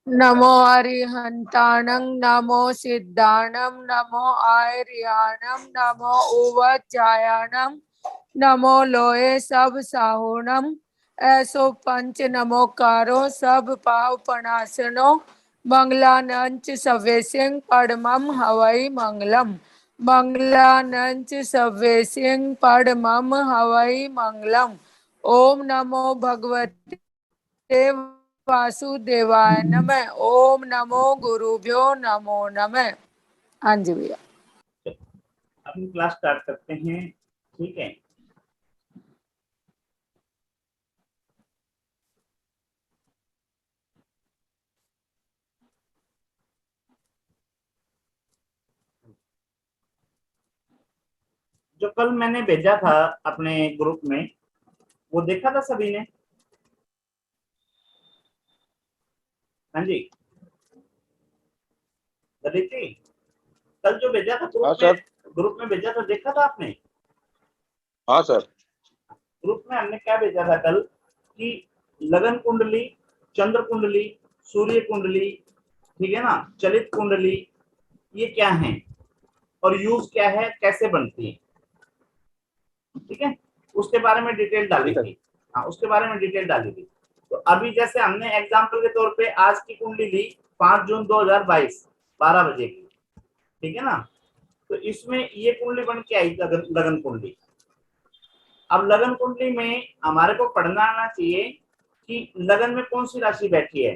नमो अरिहंताणं नमो सिद्धाणं नमो आर्याणं नमो उवज्जायाणं नमो लोए सब साहुणं ऐसो पंच नमोकारो सब पाव पणासनो मंगलानंच सवेसिंग पड़मम हवई मंगलम मंगलानंच सवेसिंग पड़मम हवई मंगलम। ओम नमो भगवते वासुदेवाय नमः। ओम नमो गुरुभ्यो नमो नमः। हाँ जी भैया। अपनी क्लास स्टार्ट करते हैं, ठीक है। जो कल मैंने भेजा था अपने ग्रुप में, वो देखा था सभी ने? हाँ जी दीदी, कल जो भेजा था ग्रुप में भेजा था, देखा था आपने? हाँ सर। ग्रुप में हमने क्या भेजा था कल कि लगन कुंडली, चंद्र कुंडली, सूर्य कुंडली, ठीक है ना, चलित कुंडली, ये क्या है और यूज क्या है, कैसे बनती है, ठीक है, उसके बारे में डिटेल डाली थी। हाँ, उसके बारे में डिटेल डाली थी। तो अभी जैसे हमने एग्जांपल के तौर पे आज की कुंडली ली 5 जून 2022 12 बजे की, ठीक है ना। तो इसमें ये कुंडली बन के आई लगन कुंडली। अब लगन कुंडली में हमारे को पढ़ना आना चाहिए कि लगन में कौन सी राशि बैठी है,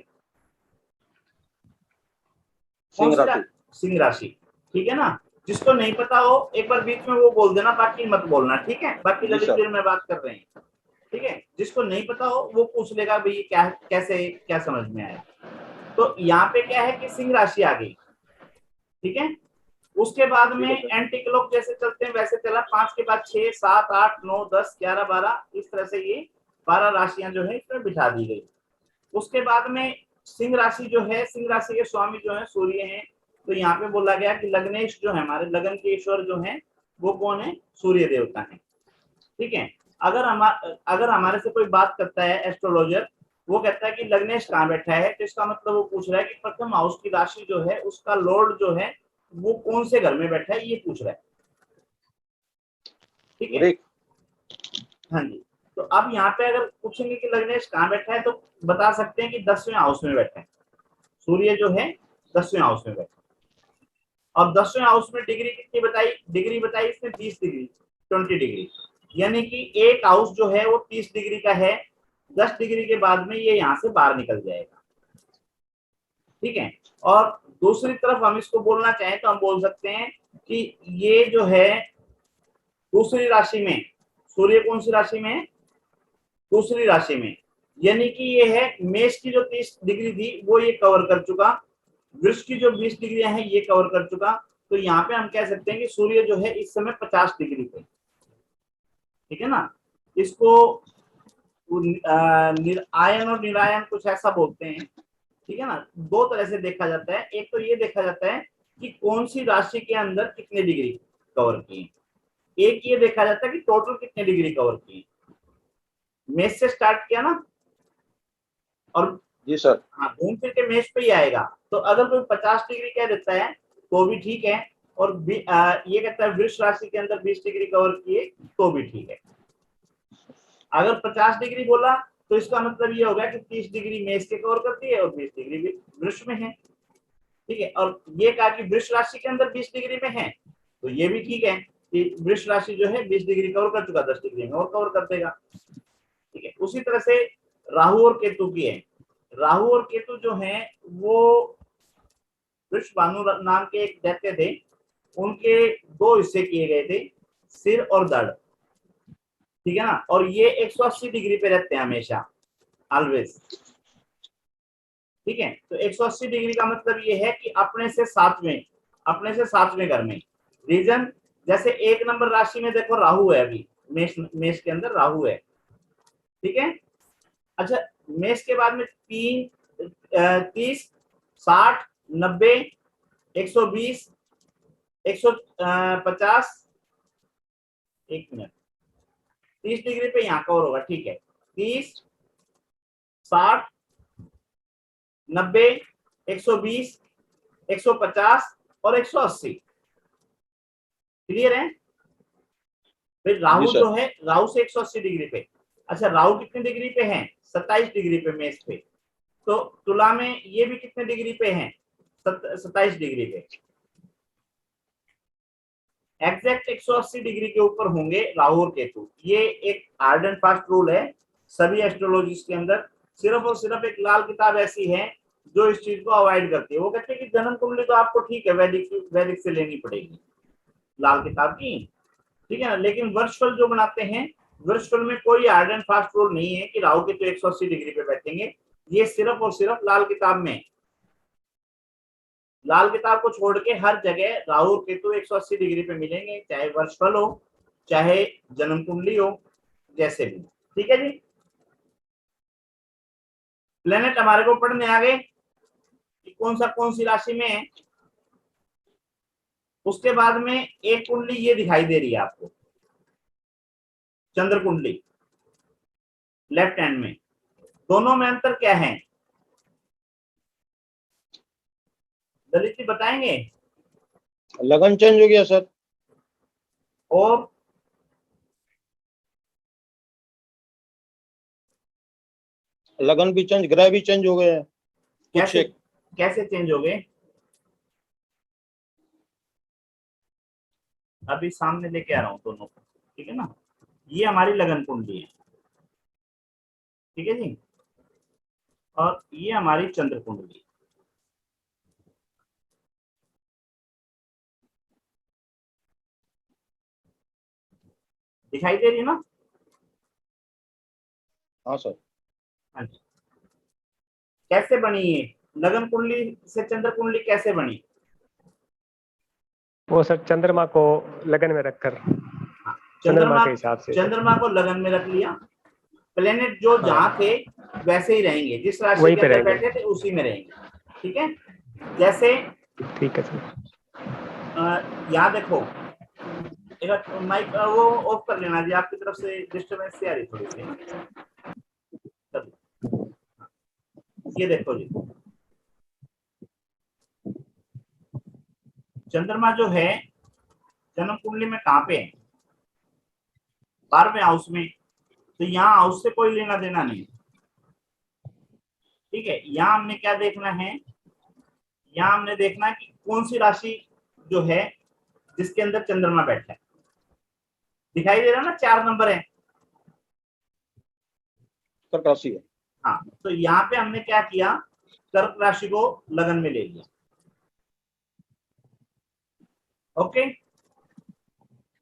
सिंह राशि, ठीक है ना। जिसको नहीं पता हो एक बार बीच में वो बोल देना, बाकी मत बोलना, ठीक है। बाकी ललित देर में बात कर रहे हैं, ठीक है। जिसको नहीं पता हो वो पूछ लेगा भाई क्या कैसे क्या समझ में आया। तो यहाँ पे क्या है कि सिंह राशि आ गई, ठीक है। उसके बाद में एंटी क्लॉक जैसे चलते हैं वैसे चला, 5 के बाद 6 7 8 9 10 11 12, इस तरह से ये 12 राशियां जो है इसमें बिठा दी गई। उसके बाद में सिंह राशि जो है, सिंह राशि के स्वामी जो है सूर्य हैं। तो यहाँ पे बोला गया कि लग्नेश जो है, हमारे लगन के ईश्वर जो है वो कौन है, सूर्य देवता है, ठीक है। अगर हमारे से कोई बात करता है एस्ट्रोलॉजर, वो कहता है कि लग्नेश कहाँ बैठा है, तो इसका मतलब वो पूछ रहा है कि प्रथम हाउस की राशि जो है उसका लॉर्ड जो है वो कौन से घर में बैठा है, ये पूछ रहा है, ठीक है। हाँ जी। तो अब यहाँ पे अगर पूछेंगे कि लग्नेश कहाँ बैठा है, तो बता सकते हैं कि 10वें हाउस में बैठा है, सूर्य जो है 10वें हाउस में बैठा है। और 10वें हाउस में डिग्री कितनी बताई, डिग्री बताई इसमें 20 डिग्री 20 डिग्री, यानी कि एक हाउस जो है वो 30 डिग्री का है। 10 डिग्री के बाद में ये यहाँ से बाहर निकल जाएगा, ठीक है। और दूसरी तरफ हम इसको बोलना चाहें तो हम बोल सकते हैं कि ये जो है दूसरी राशि में, सूर्य कौन सी राशि में है, दूसरी राशि में, यानी कि ये है मेष की जो 30 डिग्री थी वो ये कवर कर चुका, वृष की जो 20 डिग्री है ये कवर कर चुका। तो यहाँ पे हम कह सकते हैं कि सूर्य जो है इस समय 50 डिग्री पे, ठीक है ना। इसको आयन और निरायन कुछ ऐसा बोलते हैं, ठीक है ना। दो तरह से देखा जाता है, एक तो ये देखा जाता है कि कौन सी राशि के अंदर कितने डिग्री कवर की, एक ये देखा जाता है कि टोटल कितने डिग्री कवर की। मेष से स्टार्ट किया ना, और जी सर, हाँ घूम फिर के मेष पे ही आएगा। तो अगर कोई 50 डिग्री कह देता है तो भी ठीक है, और ये कहता है वृष राशि के अंदर 20 डिग्री कवर किए तो भी ठीक है। अगर 50 डिग्री बोला तो इसका मतलब ये होगा कि 30 डिग्री मेष के कवर करती है और 20 डिग्री वृष में है, ठीक है। और ये कहा कि वृष राशि के अंदर 20 डिग्री में है, तो ये भी ठीक है कि वृष राशि जो है 20 डिग्री कवर कर चुका, 10 डिग्री में और कवर कर देगा, ठीक है। उसी तरह से राहु और केतु की है। राहु और केतु जो है वो वृषभानु नाम के एक दैत्य थे, उनके दो हिस्से किए गए थे, सिर और धड़, ठीक है ना। और ये 180 डिग्री पे रहते हैं हमेशा, ऑलवेज, ठीक है। तो 180 डिग्री का मतलब ये है कि अपने से सातवें घर में। रीजन, जैसे 1 नंबर राशि में देखो राहु है, अभी मेष के अंदर राहु है, ठीक है। अच्छा, मेष के बाद में 30 60 90 120 150, एक मिनट, 30 डिग्री पे यहाँ कवर होगा, ठीक है। 30, 60, 90, 120, 150 और 180। क्लियर है? फिर जी राहु सर। जो है, राहु से 180 डिग्री पे। अच्छा, राहु कितने डिग्री पे है? 27 डिग्री पे मेष पे। तो तुला में ये भी कितने डिग्री पे है? 27 डिग्री पे। एग्जैक्ट 180 डिग्री के ऊपर होंगे राहु और केतु। ये एक हार्ड एंड फास्ट रूल है सभी एस्ट्रोलॉजिस्ट के अंदर। सिर्फ और सिर्फ एक लाल किताब ऐसी है जो इस चीज को अवॉइड करती है। वो कहते हैं कि जन्म कुंडली तो आपको ठीक है वैदिक से लेनी पड़ेगी, लाल किताब की, ठीक है ना, लेकिन वर्षफल जो बनाते हैं, वर्षफल में कोई हार्ड एंड फास्ट रूल नहीं है कि राहु केतु 180 डिग्री पे बैठेंगे। ये सिर्फ और सिर्फ लाल किताब में, लाल किताब को छोड़ के हर जगह राहु और केतु 180 डिग्री पे मिलेंगे, चाहे वर्षफल हो चाहे जन्म कुंडली हो, जैसे भी। ठीक है जी। प्लेनेट हमारे को पढ़ने आ गए कि कौन सी राशि में है। उसके बाद में एक कुंडली ये दिखाई दे रही है आपको, चंद्र कुंडली लेफ्ट हैंड में। दोनों में अंतर क्या है ललित जी बताएंगे? लगन चेंज हो गया सर। और लगन भी चेंज, ग्रह भी चेंज हो गए हैं कुछ कैसे एक। कैसे चेंज हो गए? अभी सामने लेके आ रहा हूं दोनों को, ठीक है ना। ये हमारी लगन कुंडली है, ठीक है जी, और ये हमारी चंद्र कुंडली। दिखाई दे रही है ना? हाँ सर। हाँ जी। कैसे बनी ये लगन कुंडली से चंद्र कुंडली कैसे बनी? वो सर चंद्रमा को लगन में रखकर, हाँ, चंद्रमा के हिसाब से। चंद्रमा को लगन में रख लिया। प्लेनेट जो हाँ। जहां थे वैसे ही रहेंगे, जिस राशि वहीं के पे अंदर रहेंगे। बैठे थे उसी में रहेंगे, ठीक है। जैसे ठीक है सर। यहाँ देखो, एक माइक वो ऑफ कर लेना जी, आपकी तरफ से डिस्टरबेंस से आ रही थोड़ी सी। ये देखो जी, चंद्रमा जो है जन्म कुंडली में कहाँ पे है? 12वें हाउस में। तो यहाँ हाउस से कोई लेना देना नहीं, ठीक है। यहाँ हमने क्या देखना है, यहाँ हमने देखना है कि कौन सी राशि जो है जिसके अंदर चंद्रमा बैठा है। दिखाई दे रहा है ना, 4 नंबर है। कर्क राशि है। हाँ, तो यहाँ पे हमने क्या किया, कर्क राशि को लगन में ले लिया। ओके।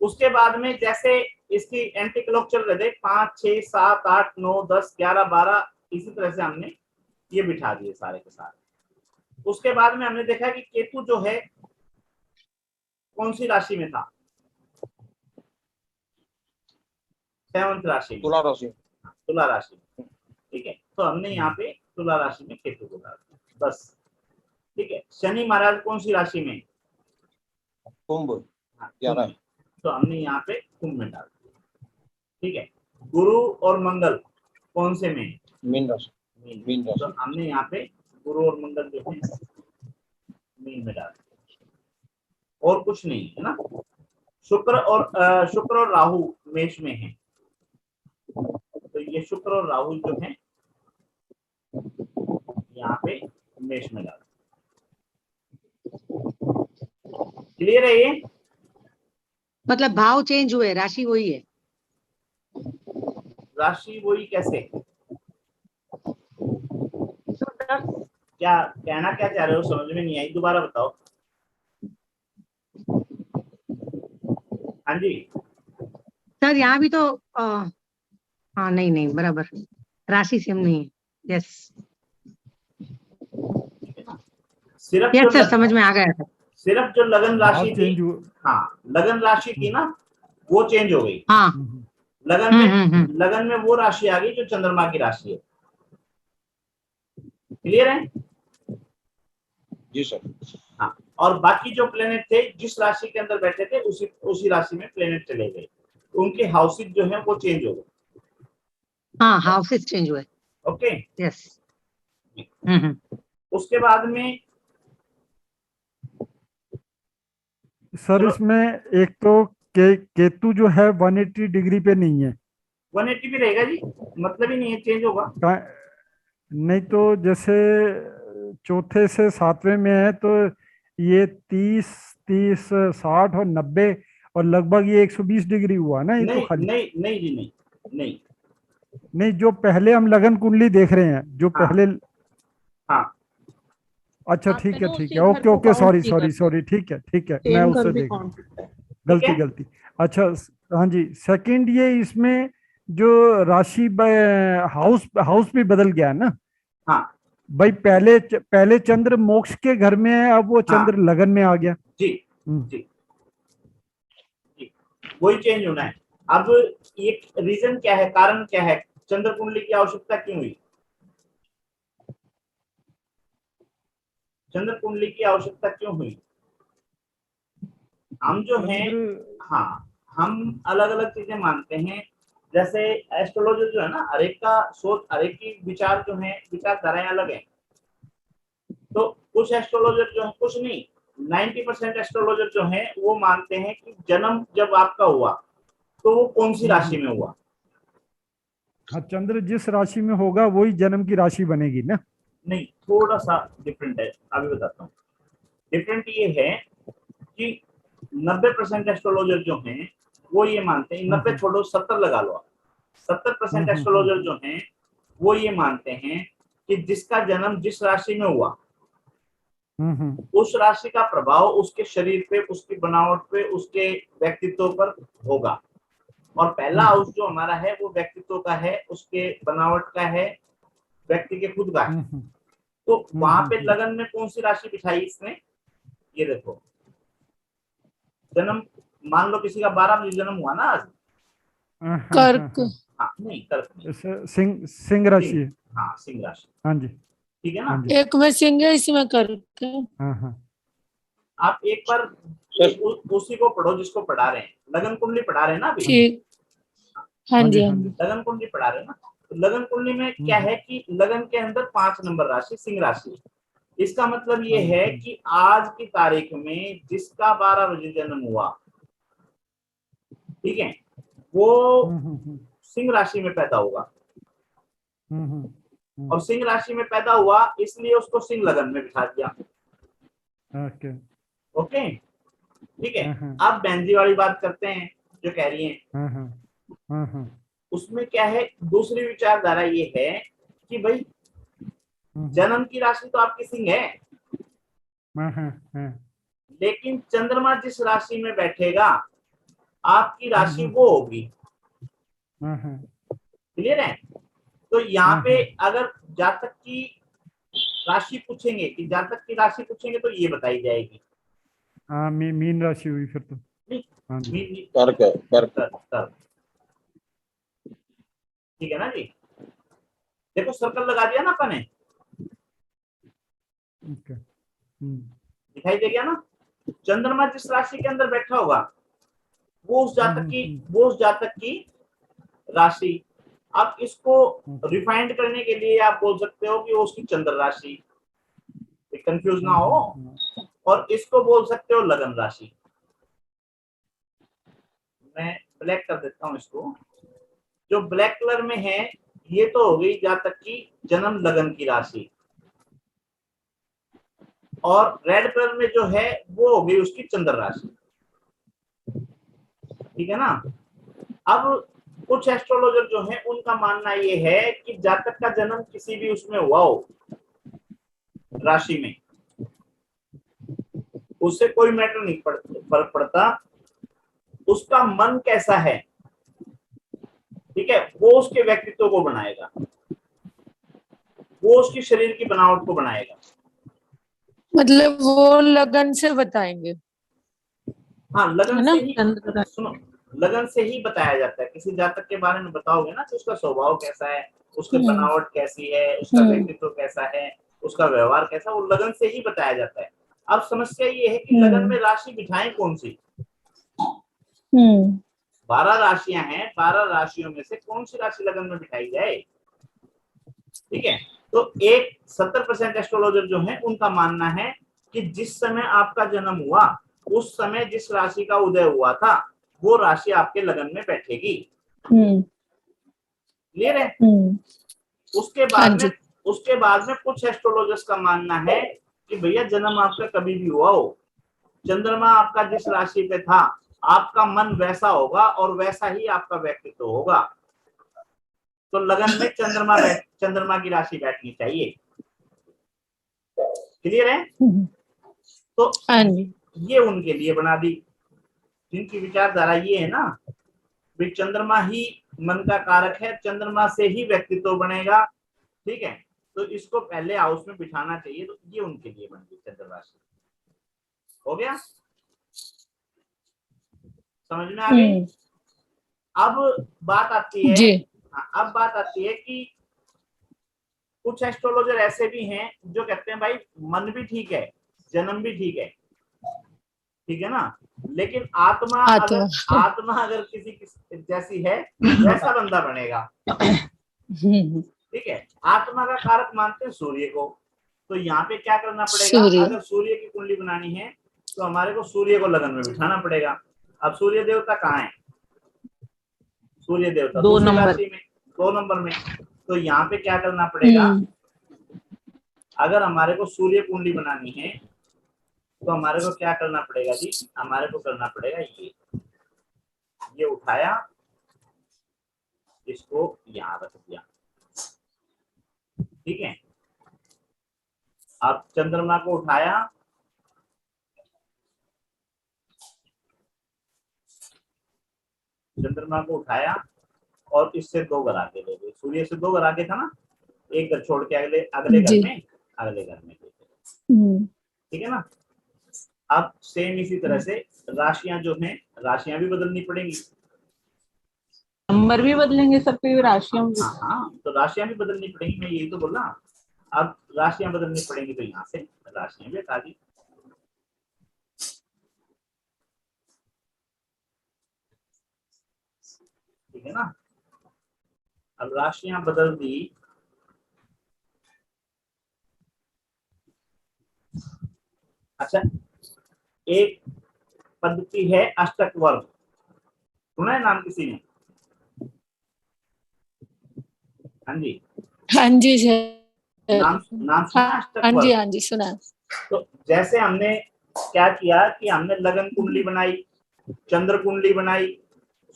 उसके बाद में जैसे इसकी एंटी क्लॉक चल रहे थे 5, 6, 7, 8, 9, 10, 11, 12, इसी तरह से हमने ये बिठा दिए सारे के सारे। उसके बाद में हमने देखा कि केतु जो है कौन सी राशि में था? 7th राशि में, तुला राशि। तुला राशि में, ठीक है। तो हमने यहाँ पे तुला राशि में केतु को डाल दिया बस, ठीक है। शनि महाराज कौन सी राशि में? कुंभ। हाँ, 11। तो हमने यहाँ पे कुंभ में डाल दिया, ठीक है। गुरु और मंगल कौन से में? मीन राशि। मीन तो राशि। हमने यहाँ पे गुरु और मंगल जो है मीन में डाल दिया, और कुछ नहीं है ना। शुक्र और राहु मेष में है, तो ये शुक्र और राहु जो है यहाँ पे मेष में डाल। क्लियर है ये? मतलब भाव चेंज हुए, राशि वही है। राशि वही कैसे? क्या कहना क्या चाह रहे हो, समझ में नहीं आई, दोबारा बताओ। हाँ जी। सर यहाँ भी तो हाँ नहीं नहीं बराबर, राशि सेम नहीं है। यस सिर्फ यस जो सर, समझ में आ गया सर। सिर्फ जो लगन राशि थी, हाँ लगन राशि थी ना, वो चेंज हो गई। हाँ। लगन में वो राशि आ गई जो चंद्रमा की राशि है। क्लियर है? जी सर। हाँ, और बाकी जो प्लेनेट थे जिस राशि के अंदर बैठे थे उसी राशि में प्लेनेट चले गए। उनके हाउसेज जो है वो चेंज हो गए। हाँ, हाउसेस चेंज हुए। Okay, yes. उसके बाद में सर चलो। इसमें एक तो केतु जो है 180 डिग्री पे नहीं है। 180 भी रहेगा जी, मतलब ही नहीं है, चेंज होगा। नहीं तो जैसे चौथे से सातवें में है तो ये 30 30 60 और 90 और लगभग ये 120 डिग्री हुआ ना, ये तो नहीं खाली। नहीं नहीं जी, नहीं नहीं। नहीं, जो पहले हम लगन कुंडली देख रहे हैं, जो हाँ। पहले। हाँ, अच्छा आप ठीक है ना ठीक उसी है, घर ओके को ओके, count सॉरी नहीं सॉरी करते। सॉरी, ठीक है ठीक है, मैं सेम उससे घर भी देख काउंट करता है। ठीक गलती है। गलती। अच्छा हाँ जी, सेकंड ये इसमें जो राशि हाउस हाउस भी बदल गया है ना हाँ भाई, पहले चंद्र मोक्ष के घर में है, अब वो हाँ चंद्र लगन में आ गया। जी हम्म। जी जी, वही चेंज होना है। अब ये रीजन क्या है, कारण क्या है, चंद्र कुंडली की आवश्यकता क्यों हुई? चंद्र कुंडली की आवश्यकता क्यों हुई? हम जो हैं, चंद्र हाँ, हम अलग अलग चीजें मानते हैं। जैसे एस्ट्रोलॉजर जो है ना, हर एक का सोच, हर एक की विचार जो है, विचारधाराएं अलग है। तो कुछ एस्ट्रोलॉजर जो है, कुछ नहीं, 90% एस्ट्रोलॉजर जो है वो मानते हैं कि जन्म जब आपका हुआ तो वो कौन सी राशि में हुआ। हाँ, चंद्र जिस राशि में होगा वही जन्म की राशि बनेगी ना। नहीं, थोड़ा सा डिफरेंट है, अभी बताता हूँ। डिफरेंट ये है कि 90% एस्ट्रोलॉजर जो हैं वो ये मानते हैं, 90 छोड़ो, 70 लगा लो आप, 70% एस्ट्रोलॉजर जो हैं वो ये मानते हैं कि जिसका जन्म जिस राशि में हुआ उस राशि का प्रभाव उसके शरीर पे, उसकी बनावट पे, उसके व्यक्तित्व पर होगा। और पहला हाउस जो हमारा है वो व्यक्तित्व का है, उसके बनावट का है, व्यक्ति के खुद का है। तो वहां पे लगन में कौन सी राशि बिठाई इसने, ये देखो, जन्म मान लो किसी का 12 बजे जन्म हुआ ना आज। कर्क। हाँ, नहीं कर्क नहीं, सिंह राशि है। हाँ, सिंह राशि, हाँ जी ठीक है ना। हाँ जी। एक में सिंह है, इसमें कर्क है। हाँ हाँ आप एक बार उसी को पढ़ो जिसको पढ़ा रहे हैं, लगन कुंडली पढ़ा रहे हैं ना अभी। ठीक। हाँ हाँ जी जी, हाँ हाँ जी। जी। लगन कुंडली पढ़ा रहे हैं ना, तो लगन कुंडली में क्या है कि लगन के अंदर 5 नंबर राशि सिंह राशि। इसका मतलब ये है कि आज की तारीख में जिसका 12 बजे जन्म हुआ, ठीक है, वो सिंह राशि में पैदा होगा। और सिंह राशि में पैदा हुआ इसलिए उसको सिंह लगन में बिठा दिया। ओके ओके, ठीक है। अब बेंजी वाली बात करते हैं जो कह रही हैं। उसमें क्या है, दूसरी विचारधारा ये है कि भाई जन्म की राशि तो आपकी सिंह है, लेकिन चंद्रमा जिस राशि में बैठेगा आपकी राशि वो होगी। क्लियर है? तो यहाँ पे अगर जातक की राशि पूछेंगे, कि जातक की राशि पूछेंगे तो ये बताई जाएगी। हाँ, मीन राशि हुई फिर तो। हाँ जी। कर्क है, कर्क। कर्क, ठीक है ना जी। देखो सर्कल लगा दिया ना अपन ने, ओके। दिखाई दे गया ना। चंद्रमा जिस राशि के अंदर बैठा होगा वो उस जातक की राशि। अब इसको रिफाइंड करने के लिए आप बोल सकते हो कि वो उसकी चंद्र राशि, कंफ्यूज ना हो। और इसको बोल सकते हो लगन राशि। मैं ब्लैक कर देता हूं इसको। जो ब्लैक कलर में है ये तो हो गई जातक की जन्म लगन की राशि, और रेड कलर में जो है वो हो गई उसकी चंद्र राशि, ठीक है ना। अब कुछ एस्ट्रोलॉजर जो है उनका मानना ये है कि जातक का जन्म किसी भी उसमें हुआ हो राशि में, उससे कोई मैटर नहीं फर्क पड़ता, उसका मन कैसा है, ठीक है, वो उसके व्यक्तित्व को बनाएगा, वो उसकी शरीर की बनावट को बनाएगा। मतलब वो लगन से बताएंगे। हाँ, लगन है ना? से ही, सुनो, लगन से ही बताया जाता है। किसी जातक के बारे में बताओगे ना तो उसका स्वभाव कैसा है, उसकी बनावट कैसी है, उसका व्यक्तित्व कैसा है, उसका व्यवहार कैसा, वो लगन से ही बताया जाता है। अब समस्या ये है कि लगन में राशि बिठाएं कौन सी। 12 राशियां हैं, 12 राशियों में से कौन सी राशि लगन में बिठाई जाए। ठीक है, तो एक 70% एस्ट्रोलॉजर जो है उनका मानना है कि जिस समय आपका जन्म हुआ उस समय जिस राशि का उदय हुआ था वो राशि आपके लगन में बैठेगी। क्लियर है। उसके हाँ बाद जी। में कुछ एस्ट्रोलॉजर्स का मानना है कि भैया जन्म आपका कभी भी हुआ हो, चंद्रमा आपका जिस राशि पे था आपका मन वैसा होगा और वैसा ही आपका व्यक्तित्व होगा। तो लगन में चंद्रमा की राशि बैठनी चाहिए। क्लियर है। तो हाँ जी। ये उनके लिए बना दी, जिनकी विचारधारा ये है ना भाई चंद्रमा ही मन का कारक है, चंद्रमा से ही व्यक्तित्व बनेगा। ठीक है, तो इसको पहले हाउस में बिठाना चाहिए, तो ये उनके लिए बन गई चंद्र राशि। हो गया, समझ में आ गई। अब बात आती है जी। अब बात आती है कि कुछ एस्ट्रोलॉजर ऐसे भी हैं जो कहते हैं भाई मन भी ठीक है, जन्म भी ठीक है, ठीक है ना, लेकिन आत्मा अगर किसी जैसी है वैसा बंदा बनेगा। ठीक है, आत्मा का कारक मानते हैं सूर्य को, तो यहाँ पे क्या करना पड़ेगा, अगर सूर्य की कुंडली बनानी है तो हमारे को सूर्य को लगन में बिठाना पड़ेगा। अब सूर्य देवता कहाँ है, सूर्य देवता 2 राशि में, 2 नंबर में। तो यहाँ पे क्या करना पड़ेगा, अगर हमारे को सूर्य कुंडली बनानी है तो हमारे को क्या करना पड़ेगा जी, हमारे को करना पड़ेगा ये उठाया, इसको यहाँ रख दिया। ठीक है, अब चंद्रमा को उठाया, और इससे 2 घर आगे ले गए, सूर्य से 2 घर आगे था ना, एक घर छोड़ के अगले घर में ठीक है ना। अब सेम इसी तरह से राशियां जो हैं, राशियां भी बदलनी पड़ेंगी, नंबर भी बदलेंगे सबकी राशियां भी। हाँ, तो राशियां भी बदलनी पड़ेंगी, मैं यही तो बोल रहा। अब राशियां बदलनी पड़ेंगी तो यहाँ से राशियां भी हटा दी। ठीक है ना, अब राशियां बदल दी। अच्छा, एक पद्धति है अष्टक वर्ग, सुना है नाम किसी ने? हाँ जी, हाँ जी सर। नाम सुना है अष्टक वर्ग? हाँ जी सुना। तो जैसे हमने क्या किया कि हमने लगन कुंडली बनाई, चंद्र कुंडली बनाई,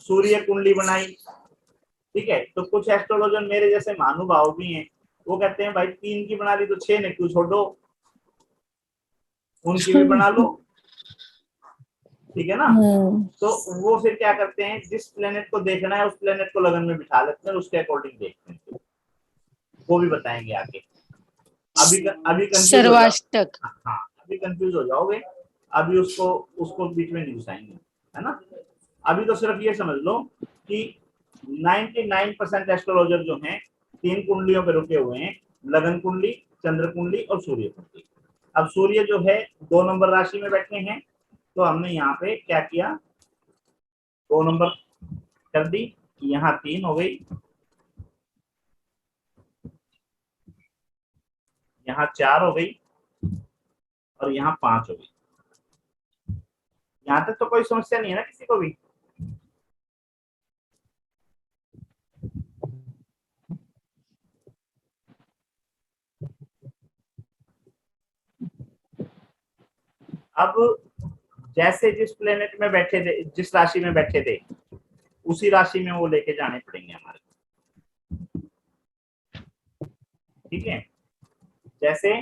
सूर्य कुंडली बनाई। ठीक है, तो कुछ एस्ट्रोलॉजर मेरे जैसे महानुभाव भी हैं, वो कहते हैं भाई 3 की बना ली तो 6 ने क्यों छोड़ो, उनकी भी बना लो। ठीक है ना, तो वो फिर क्या करते हैं, जिस प्लेनेट को देखना है उस प्लेनेट को लगन में बिठा लेते हैं, उसके अकॉर्डिंग देखते हैं, वो भी बताएंगे आगे। अभी सर्वाष्टक, हाँ, अभी कंफ्यूज हो जाओगे, अभी उसको बीच में नहीं घुसाएंगे, है ना। अभी तो सिर्फ ये समझ लो कि 99% एस्ट्रोलॉजर जो हैं 3 कुंडलियों पे रुके हुए हैं, लगन कुंडली, चंद्र कुंडली और सूर्य कुंडली। अब सूर्य जो है 2 नंबर राशि में बैठे हैं, तो हमने यहाँ पे क्या किया, 2 नंबर कर दी, यहाँ 3 हो गई, यहाँ 4 हो गई और यहाँ 5 हो गई। यहाँ तक तो कोई समस्या नहीं है ना किसी को भी। अब जैसे जिस प्लेनेट में बैठे थे, जिस राशि में बैठे थे, उसी राशि में वो लेके जाने पड़ेंगे हमारे। ठीक है, जैसे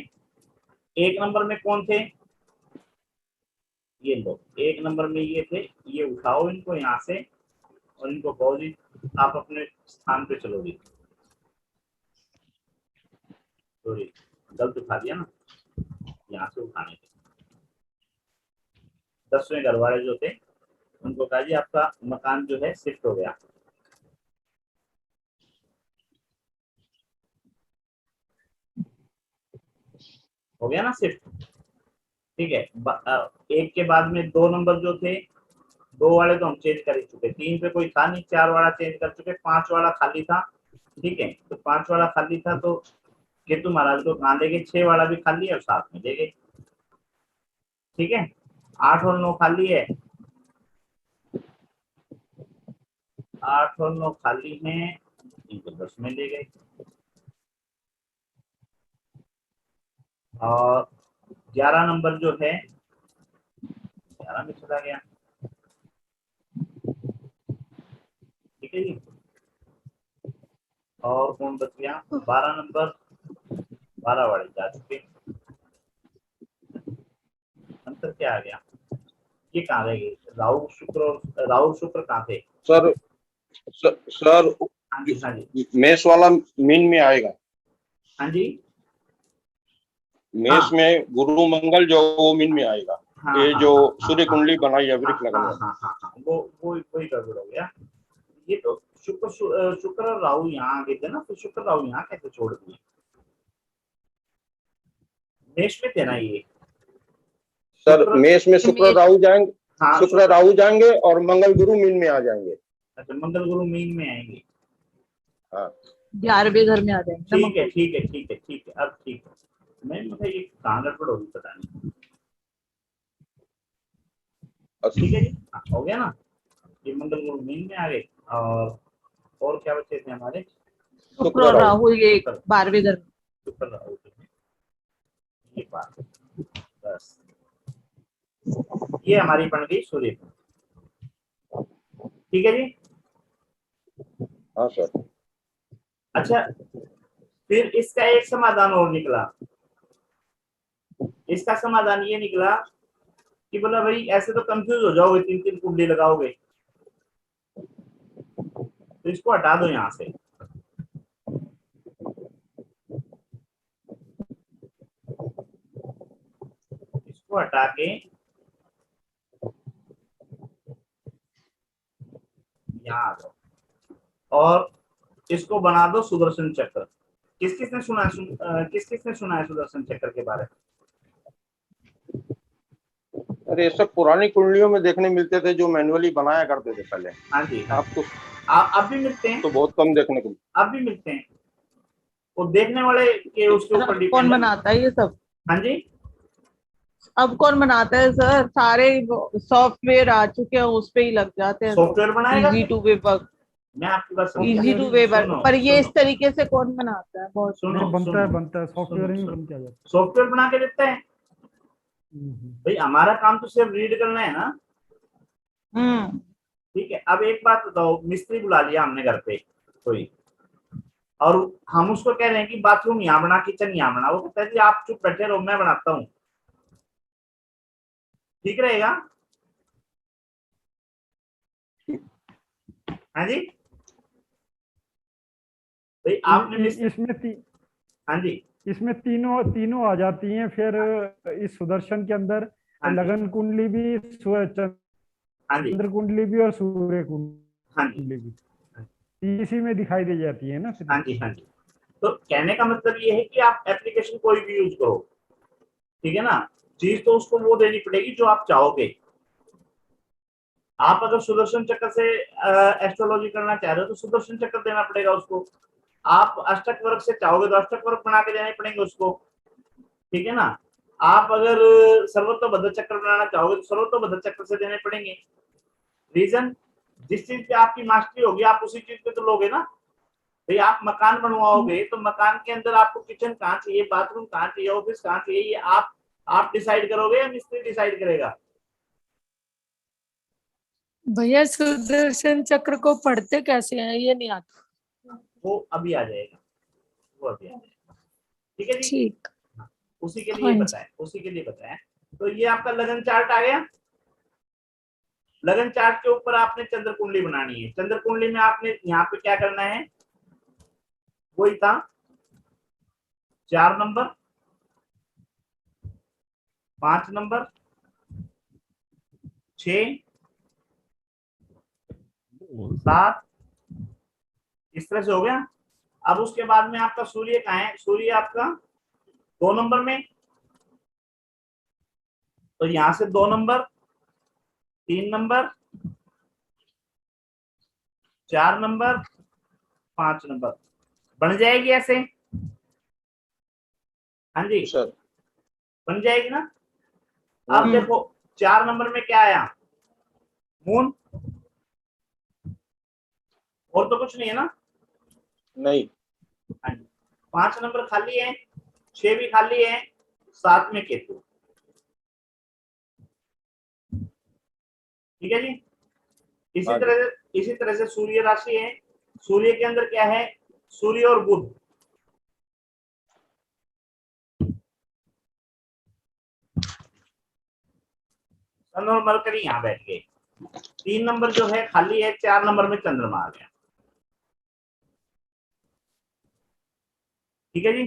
1 नंबर में कौन थे, ये लो, 1 नंबर में ये थे, ये उठाओ इनको यहाँ से और इनको कहो जी आप अपने स्थान पे चलो जी। सॉरी, गलत उठा दिया ना, यहाँ से उठाने थे। 10वें घर वाले जो थे उनको कहा जी आपका मकान जो है शिफ्ट हो गया। हो गया ना शिफ्ट। ठीक है, 1 के बाद में 2 नंबर जो थे, 2 वाले तो हम चेंज कर ही चुके, 3 पे कोई था नहीं, 4 वाला चेंज कर चुके, 5 वाला खाली था। ठीक है, तो 5 वाला खाली था तो केतु महाराज को कहाँ ले गए, 6 वाला भी खाली है और 7 में ले गए। ठीक है, 8 और 9 खाली है, 8 और 9 खाली हैं, इनको 10 में ले गए। और 11 नंबर जो है 11 में चला गया। ठीक है जी, और कौन बच गया, 12 नंबर, 12 वाले जा चुके। अंतर क्या आ गया, ये कहाँ रह गए, राहु शुक्र कहाँ थे। सर सर हाँ जी, हाँ जी, मेष वाला मीन में आएगा, हाँ जी, मेष में गुरु मंगल जो वो मीन में आएगा। हाँ, ये हाँ, जो हाँ, सूर्य हाँ, कुंडली बनाई है हाँ, वृक्ष लगन हाँ, वाली। हाँ, हाँ, हाँ, वो वही गड़बड़ हो गया। ये तो शुक्र और राहु यहाँ आ गए थे ना, तो शुक्र राहु यहाँ कैसे छोड़ दिए, मेष में थे ना ये। सर शुक्र, मेष में शुक्र राहु जाएंगे, हाँ, शुक्र राहु जाएंगे और मंगल गुरु मीन में आ जाएंगे। अच्छा, मंगल गुरु मीन में आएंगे। हाँ 11वें घर में आ जाएंगे ना ठीक है, मंगल। ठीक है, ठीक है, ठीक है, अब ठीक है। मैं मुझे ये कहाँ गड़बड़ होगी पता नहीं। ठीक है जी, हाँ, हो गया ना, ये मंगल गुरु मीन में आ गए। और क्या बचे थे हमारे, शुक्र और राहु ये 12वें घर में। शुक्र राहु ये बात, बस ये हमारी बन गई सूर्य कुंडली। ठीक है जी। हाँ सर। अच्छा, फिर इसका एक समाधान और निकला। इसका समाधान ये निकला कि बोला भाई ऐसे तो कंफ्यूज हो जाओगे, 3-3 कुंडली लगाओगे, तो इसको हटा दो यहां से। इसको हटा के यहाँ आ जाओ और इसको बना दो सुदर्शन चक्र। किस किसने सुना है, किस किसने सुना है सुदर्शन चक्र के बारे में। अरे ये सब पुरानी कुंडलियों में देखने मिलते थे जो मैनुअली बनाया करते थे पहले। हाँ जी, हाँ, आप तो अब भी मिलते हैं, तो बहुत कम देखने को। अब भी मिलते हैं, वो देखने वाले के उसके ऊपर कौन डिपेंड। बनाता है ये सब? हाँ जी, अब कौन बनाता है सर? सारे सॉफ्टवेयर आ चुके हैं, उस पे ही लग जाते हैं। सॉफ्टवेयर बनाएगा इजी टू वे वर्क, मैं आपकी बात समझ इजी गया। टू वे वर्क, सुनो, पर ये इस सुनो, तरीके से कौन बनाता है? बहुत सुनो, नहीं, बनता है सुनो, बनता है, सॉफ्टवेयर ही सुनो, बन के आ जाता सॉफ्टवेयर बना के देते हैं है। भाई, हमारा काम तो सिर्फ रीड करना है ना। हम्म। ठीक है, अब एक बात बताओ, मिस्त्री बुला लिया हमने घर पे कोई, और हम उसको कह रहे हैं कि बाथरूम यहाँ बना, किचन यहाँ बना, वो कहता है जी आप चुप बैठे रहो, मैं बनाता हूँ, ठीक रहेगा? हाँ जी भाई, आपने हाँ जी, इसमें तीनों आ जाती हैं फिर इस सुदर्शन के अंदर, हाँ जी, लगन कुंडली भी, हाँ जी, चंद्र कुंडली भी और सूर्य हाँ जी, कुंडली भी इसी में दिखाई दे जाती है ना फिर। हाँ जी, हाँ जी। तो कहने का मतलब ये है कि आप एप्लीकेशन कोई भी यूज करो, ठीक है ना, चीज तो उसको वो देनी पड़ेगी जो आप चाहोगे। आप अगर सुदर्शन चक्र से एस्ट्रोलॉजी करना चाह रहे हो तो सुदर्शन चक्र देना पड़ेगा उसको। आप अष्टक वर्ग से चाहोगे तो अष्टक वर्ग बना के देने पड़ेंगे उसको, ठीक है ना। आप अगर सर्वतोभद्र चक्र बनाना चाहोगे तो सर्वतोभद्र चक्र से देने पड़ेंगे। रीजन, जिस चीज पे आपकी मास्टरी होगी आप उसी चीज पे तो लोगे ना भाई। आप मकान बनवाओगे तो मकान के अंदर आपको किचन कहाँ चाहिए, बाथरूम कहाँ चाहिए, ऑफिस कहाँ चाहिए, ये आप डिसाइड करोगे या मिस्त्री डिसाइड करेगा? भैया सुदर्शन चक्र को पढ़ते कैसे हैं ये नहीं आता। वो अभी आ जाएगा, वो अभी आ जाएगा। ठीक है जी, ठीक, उसी के हाँ लिए जी। बताएं, उसी के लिए बताएं। तो ये आपका लगन चार्ट आ गया। लगन चार्ट के ऊपर आपने चंद्र कुंडली बनानी है। चंद्र कुंडली में आपने यहाँ पे क्या करना है, वही था 4 नंबर, 5 नंबर, 6, 7, इस तरह से हो गया। अब उसके बाद में आपका सूर्य कहाँ है, सूर्य आपका 2 नंबर में, तो यहां से 2 नंबर, 3 नंबर, 4 नंबर 5 नंबर बन जाएगी ऐसे। हाँ जी सर बन जाएगी ना। अब देखो 4 नंबर में क्या आया, मून, और तो कुछ नहीं है ना। नहीं। हाँ जी 5 नंबर खाली है, 6 भी खाली है, 7 में केतु। ठीक है जी। हाँ जी। इसी तरह से सूर्य राशि है, सूर्य के अंदर क्या है, सूर्य और बुध। सन और मरकरी यहाँ बैठ गए। 3 नंबर जो है खाली है, 4 नंबर में चंद्रमा आ गया। ठीक है जी।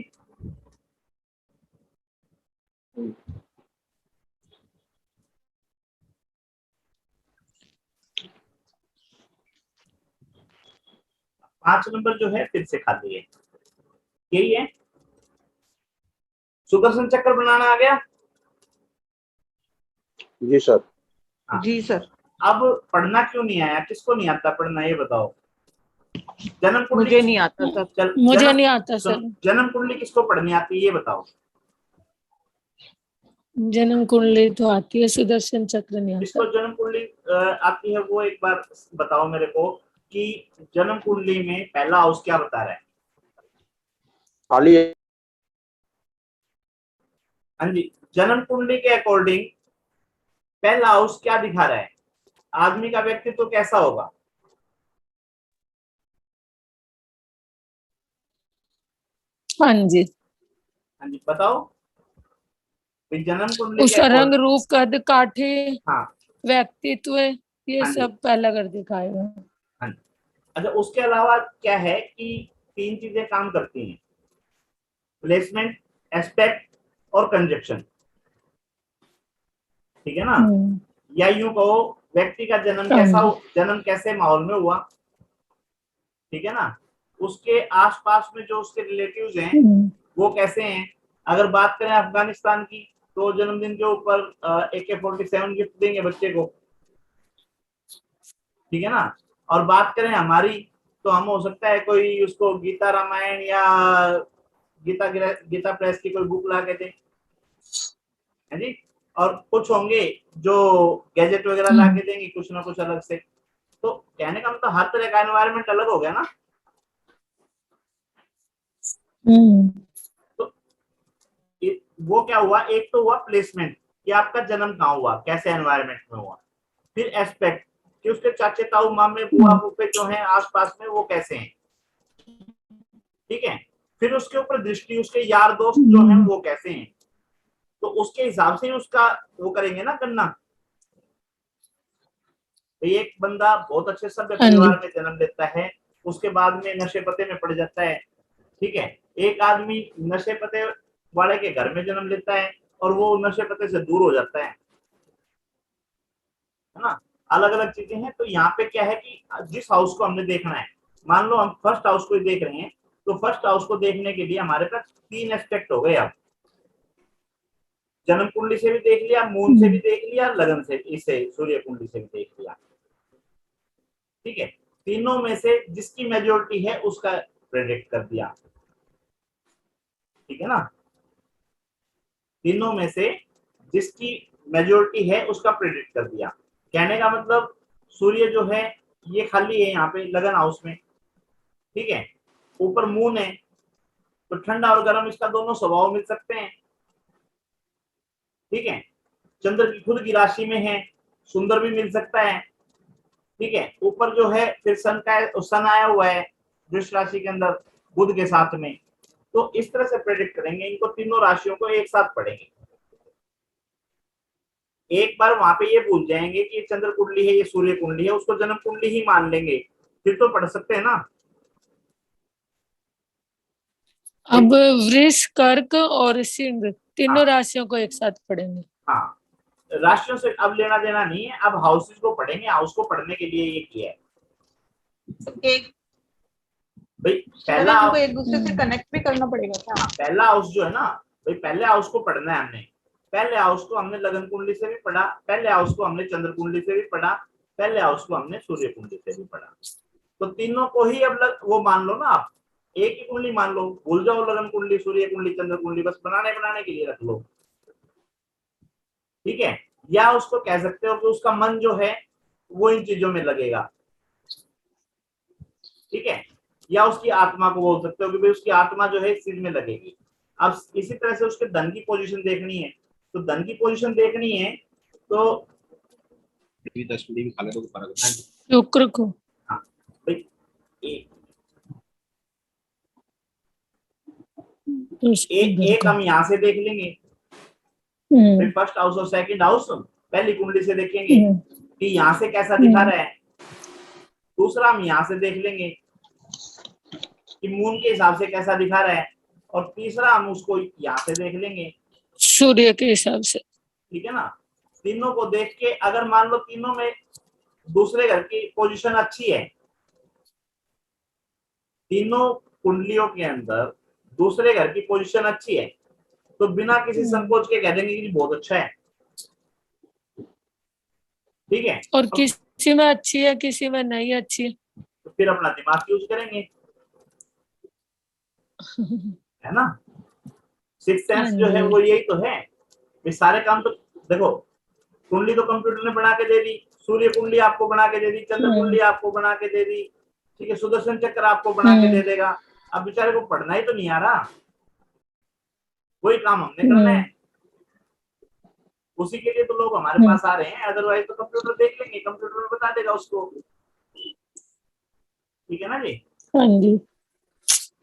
पांच नंबर जो है फिर से खाली है, यही है। सुदर्शन चक्र बनाना आ गया। जी सर। हाँ। जी सर। अब पढ़ना क्यों नहीं आया, किसको नहीं आता पढ़ना ये बताओ। जन्म कुंडली मुझे नहीं आता सर। मुझे नहीं आता सर। जन्म कुंडली किसको पढ़नी आती है ये बताओ। जन्म कुंडली तो आती है, सुदर्शन चक्र नहीं जिसको आता। जन्म कुंडली आती है वो एक बार बताओ मेरे को कि जन्म कुंडली में पहला हाउस क्या बता रहा है। खाली है। हाँ जी जन्म कुंडली के अकॉर्डिंग पहला हाउस क्या दिखा रहा है, आदमी का व्यक्तित्व तो कैसा होगा। हाँ जी। हाँ जी बताओ। जन्म कुंडली के उसका रंग अकॉर्डिंग। रूप कद काठे हाँ व्यक्तित्व ये हाँ जी सब पहला कर दिखाएगा। हाँ जी। अच्छा उसके अलावा क्या है कि 3 चीजें काम करती हैं, प्लेसमेंट, एस्पेक्ट और कंजक्शन। ठीक है ना। या यूं कहो व्यक्ति का जन्म कैसे माहौल में हुआ। ठीक है ना। उसके आसपास में जो उसके रिलेटिव्स हैं वो कैसे हैं। अगर बात करें अफगानिस्तान की तो जन्मदिन के ऊपर AK-47 गिफ्ट देंगे बच्चे को। ठीक है ना। और बात करें हमारी तो हम हो सकता है कोई उसको गीता रामायण या गीता प्रेस की कोई बुक ला के दें। है जी। और कुछ होंगे जो गैजेट वगैरह ला के देंगे कुछ ना कुछ अलग से। तो कहने का मतलब हर तरह का एनवायरनमेंट अलग हो गया ना। तो वो क्या हुआ, एक तो हुआ प्लेसमेंट कि आपका जन्म कहाँ हुआ, कैसे एनवायरनमेंट में हुआ। फिर एस्पेक्ट कि उसके चाचे ताऊ मामे बुआ फूफे जो हैं आसपास में वो कैसे हैं। ठीक है। फिर उसके ऊपर दृष्टि, उसके यार दोस्त जो हैं वो कैसे हैं। तो उसके हिसाब से उसका वो करेंगे ना करना। तो एक बंदा बहुत अच्छे सभ्य परिवार में जन्म लेता है, उसके बाद में नशे पते में पड़ जाता है। ठीक है। एक आदमी नशे पते वाले के घर में जन्म लेता है और वो नशे पते से दूर हो जाता है ना। अलग अलग चीजें हैं। तो यहाँ पे क्या है कि जिस हाउस को हमने देखना है, मान लो हम फर्स्ट हाउस को ही देख रहे हैं, तो फर्स्ट हाउस को देखने के लिए हमारे पास 3 एस्पेक्ट हो गए। अब जन्म कुंडली से भी देख लिया, मून से भी देख लिया, लगन से इसे सूर्य कुंडली से भी देख लिया। ठीक है। तीनों में से जिसकी मेजोरिटी है उसका प्रेडिक्ट कर दिया। ठीक है ना। तीनों में से जिसकी मेजोरिटी है उसका प्रेडिक्ट कर दिया। कहने का मतलब सूर्य जो है ये खाली है यहाँ पे लगन हाउस में। ठीक है। ऊपर मून है तो ठंडा और गर्म इसका दोनों स्वभाव मिल सकते हैं। ठीक है। चंद्र की खुद की राशि में है, सुंदर भी मिल सकता है। ठीक है। ऊपर जो है फिर सन आया हुआ है वृष राशि के अंदर बुध के साथ में। तो इस तरह से प्रेडिक्ट करेंगे, इनको तीनों राशियों को एक साथ पढ़ेंगे। एक बार वहां पे ये भूल जाएंगे कि ये चंद्र कुंडली है ये सूर्य कुंडली है, उसको जन्म कुंडली ही मान लेंगे, फिर तो पढ़ सकते हैं ना। अब वृष कर्क और सिंह तीनों हाँ राशियों को एक साथ पढ़ेंगे। हाँ राशियों से अब लेना देना नहीं है, अब हाउसेस को पढ़ेंगे। हाउस को पढ़ने के लिए ये किया है एक भाई। सर पहला इनको एक दूसरे से कनेक्ट भी करना पड़ेगा क्या। पहला हाउस जो है ना भाई, पहले हाउस को पढ़ना है हमने। पहले हाउस को हमने लगन कुंडली से भी पढ़ा, पहले हाउस को हमने चंद्र कुंडली से भी पढ़ा, पहले हाउस को हमने सूर्य कुंडली से भी पढ़ा। तो तीनों को ही अब वो मान लो ना आप, एक ही कुंडली मान लो, भूल जाओ लगन कुंडली, सूर्य कुंडली, चंद्र कुंडली, बस बनाने के लिए रख लो, ठीक है। या उसको कह सकते हो कि उसका मन जो है वो इन चीजों में लगेगा, ठीक है। या उसकी आत्मा को बोल सकते हो कि भाई उसकी आत्मा जो है इस चीज में लगेगी। अब इसी तरह से उसके धन की पोजीशन देखनी है, तो धन की पोजीशन देखनी है तो 10 मिनट भी खा ले तो फर्क है। शुक्र को हाँ भाई, एक हम यहाँ से देख लेंगे, फर्स्ट हाउस और सेकंड हाउस पहली कुंडली से देखेंगे कि यहाँ से कैसा दिखा रहा है। दूसरा हम यहाँ से देख लेंगे कि मून के हिसाब से कैसा दिखा रहा है, और तीसरा हम उसको यहाँ से देख लेंगे, सूर्य के हिसाब से, ठीक है ना। तीनों को देख के अगर मान लो तीनों में दूसरे घर की पोजीशन अच्छी है, तीनों कुंडलियों के अंदर दूसरे घर की पोजीशन अच्छी है, तो बिना किसी संकोच के कह देंगे कि बहुत अच्छा है, ठीक है। और किसी में अच्छी है किसी में नहीं अच्छी है, तो फिर अपना दिमाग यूज करेंगे, है ना। सिक्स सेंस जो है वो यही तो है। ये सारे काम तो देखो, कुंडली तो कंप्यूटर ने बना के दे दी, सूर्य कुंडली आपको बना के दे दी, चंद्र कुंडली आपको बना के दे दी, ठीक है, सुदर्शन चक्र आपको बना के दे देगा। अब बेचारे को पढ़ना ही तो नहीं आ रहा, वही काम हमने करना है, उसी के लिए तो लोग हमारे पास आ रहे हैं, अदरवाइज तो कंप्यूटर देख लेंगे, कंप्यूटर में बता देगा उसको, ठीक है ना जी। हाँ जी।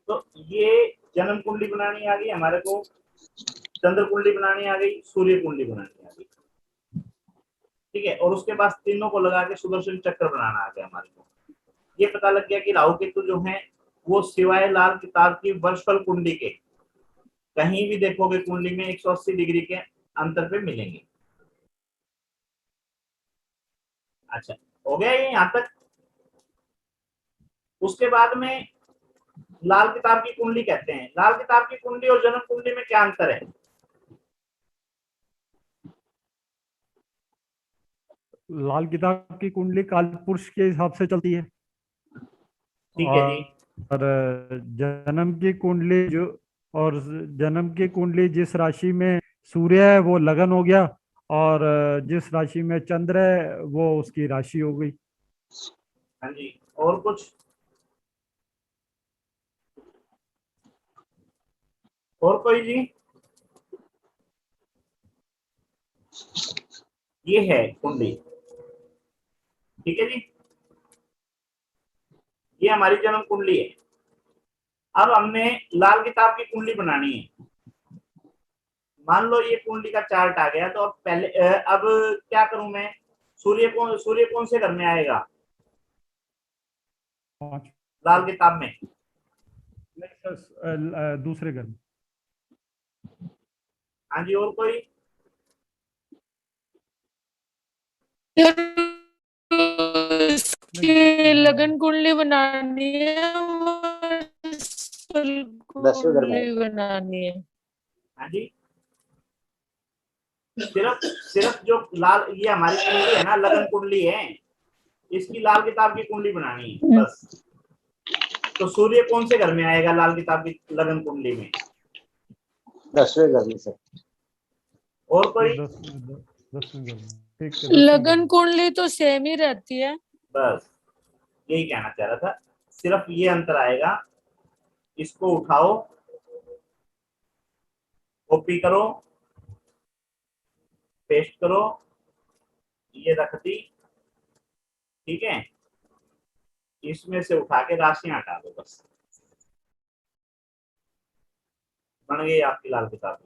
तो ये जन्म कुंडली बनानी आ गई हमारे को, चंद्र कुंडली बनानी आ गई, सूर्य कुंडली बनानी आ गई, ठीक है। और उसके बाद तीनों को लगा के सुदर्शन चक्र बनाना आ गया हमारे को। ये पता लग गया कि राहु केतु जो है वो सिवाय लाल किताब की वर्षफल कुंडली के कहीं भी देखोगे कुंडली में 180 डिग्री के अंतर पे मिलेंगे। अच्छा, हो गया ये यहाँ तक। उसके बाद में लाल किताब की कुंडली कहते हैं। लाल किताब की कुंडली और जन्म कुंडली में क्या अंतर है? लाल किताब की कुंडली कालपुरुष के हिसाब से चलती है, ठीक है जी। और जन्म की कुंडली जो, और जन्म की कुंडली जिस राशि में सूर्य है वो लगन हो गया, और जिस राशि में चंद्र है वो उसकी राशि हो गई। हाँ जी, और कुछ? और कोई जी? ये है कुंडली, ठीक है जी, ये हमारी जन्म कुंडली है। अब हमने लाल किताब की कुंडली बनानी है। मान लो ये कुंडली का चार्ट आ गया, तो अब पहले अब क्या करूं मैं? सूर्य कौन से घर में आएगा लाल किताब में? दूसरे घर में। हाँ जी, और कोई? इसकी लगन कुंडली बनानी है, कुंडली बनानी है। हाँ जी, सिर्फ जो लाल, ये हमारी कुंडली है ना, लगन कुंडली है, इसकी लाल किताब की कुंडली बनानी है बस। तो सूर्य कौन से घर में आएगा लाल किताब की लगन कुंडली में? 10वें घर में से। और कोई? 10वें घर में। ठीक है, लगन कुंडली तो सेम ही रहती है। बस यही कहना चाह रहा था, सिर्फ ये अंतर आएगा। इसको उठाओ, कॉपी करो, पेस्ट करो, ये रख दी, ठीक है। इसमें से उठा के राशियां हटा दो, बस बन गई आपकी लाल किताब।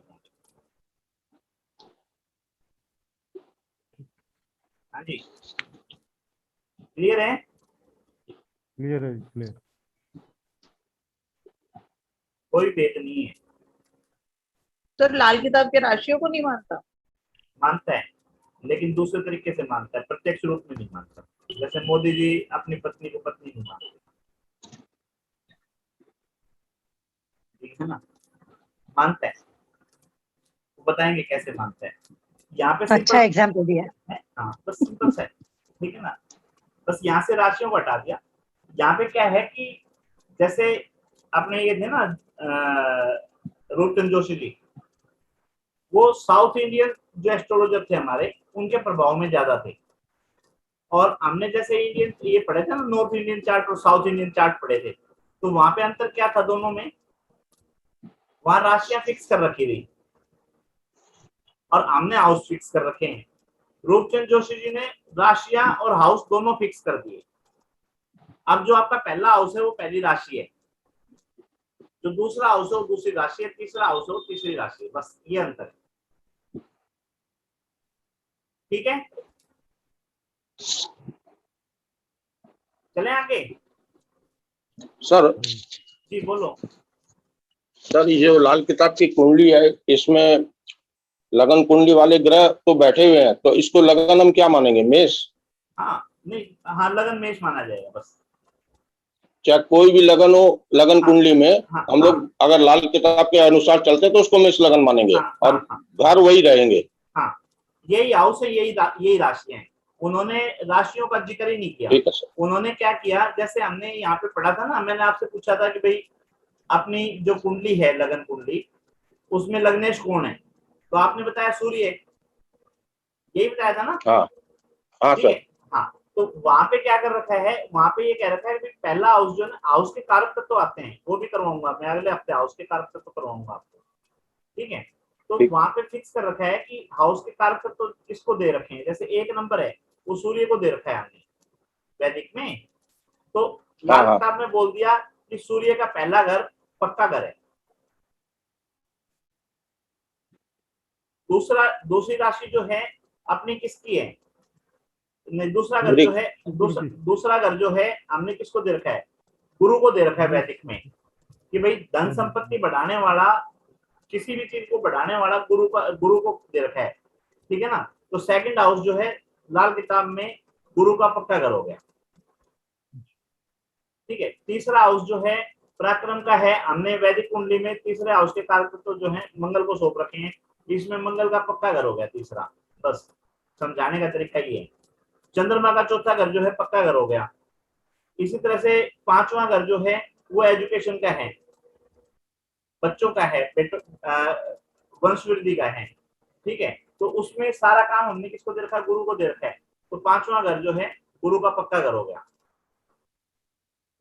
हाँ जी, क्लियर है? क्लियर है, क्लियर। कोई भेद नहीं है। सर लाल किताब के राशियों को नहीं मानता? मानता है, लेकिन दूसरे तरीके से मानता है, प्रत्यक्ष रूप में नहीं मानता। जैसे मोदी जी अपनी पत्नी को पत्नी नहीं मानते, ठीक है ना। मानता है, वो बताएंगे कैसे मानता है। यहाँ पे अच्छा एग्जाम्पल दिया। हाँ, बस सिंपल सा है, ठीक है ना। बस यहाँ से राशियों को हटा दिया, यहाँ पे क्या है कि जैसे अपने ये थे ना रूपचंद जोशी जी, वो साउथ इंडियन जो एस्ट्रोलॉजर थे हमारे, उनके प्रभाव में ज्यादा थे। और हमने जैसे इंडियन ये पढ़े थे ना, नॉर्थ इंडियन चार्ट और साउथ इंडियन चार्ट पढ़े थे, तो वहां पे अंतर क्या था दोनों में, वहां राशियां फिक्स कर रखी थी और हमने हाउस फिक्स कर रखे हैं। रूपचंद जोशी जी ने राशियां और हाउस दोनों फिक्स कर दिए। अब जो आपका पहला हाउस है वो पहली राशि है, जो दूसरा हाउस है वो दूसरी राशि है, तीसरा हाउस है वो तीसरी राशि है, बस ये अंतर है। ठीक है, चले आगे। सर जी बोलो। सर ये जो लाल किताब की कुंडली है, इसमें लगन कुंडली वाले ग्रह तो बैठे हुए हैं, तो इसको लगन हम क्या मानेंगे, मेष? हाँ नहीं, हाँ लगन मेष माना जाएगा बस। चाहे कोई भी लगन हो, लगन हाँ, कुंडली में हाँ, हम लोग अगर लाल किताब के अनुसार चलते तो उसको मेष लगन मानेंगे। हाँ, और हाँ, घर वही रहेंगे। हाँ, यही हाउस है, यही राशियां हैं। उन्होंने राशियों का जिक्र ही नहीं किया। ठीक है सर। उन्होंने क्या किया, जैसे हमने यहाँ पे पढ़ा था ना, मैंने आपसे पूछा था कि भाई अपनी जो कुंडली है लगन कुंडली, उसमें लग्नेश कौन है, तो आपने बताया सूर्य, यही बताया था ना। हाँ हाँ ठीक सर। है, हाँ। तो वहां पे क्या कर रखा है, वहां पे ये कह रखा है कि पहला हाउस जो है ना, हाउस के कारक तत्व तो आते हैं, वो भी करवाऊंगा मैं अगले हफ्ते, हाउस के कारक तत्व तो करवाऊंगा आपको। ठीक है, तो ठीक। वहां पे फिक्स कर रखा है कि हाउस के कारक तत्व तो किसको दे रखे हैं। जैसे एक नंबर है वो सूर्य को दे रखा है हमने वैदिक में, तो हाँ लाल हाँ किताब ने बोल दिया कि सूर्य का पहला घर पक्का घर है। दूसरी राशि जो है अपनी किसकी है, नहीं, दूसरा घर जो है, दूसरा घर जो है हमने किसको दे रखा है, गुरु को दे रखा है वैदिक में, कि भाई धन संपत्ति बढ़ाने वाला, किसी भी चीज को बढ़ाने वाला गुरु को दे रखा है। ठीक है ना, तो सेकंड हाउस जो है लाल किताब में गुरु का पक्का घर हो गया। ठीक है, तीसरा हाउस जो है पराक्रम का है, हमने वैदिक कुंडली में तीसरे हाउस के कारक तो जो है मंगल को सौंप रखे हैं, इसमें मंगल का पक्का घर हो गया तीसरा। बस समझाने का तरीका ये है। चंद्रमा का चौथा घर जो है पक्का घर हो गया। इसी तरह से पांचवा घर जो है वो एजुकेशन का है, बच्चों का है, वंश वृद्धि का है। ठीक है, तो उसमें सारा काम हमने किसको दे रखा है, गुरु को दे रखा है, तो पांचवा घर जो है गुरु का पक्का घर हो गया।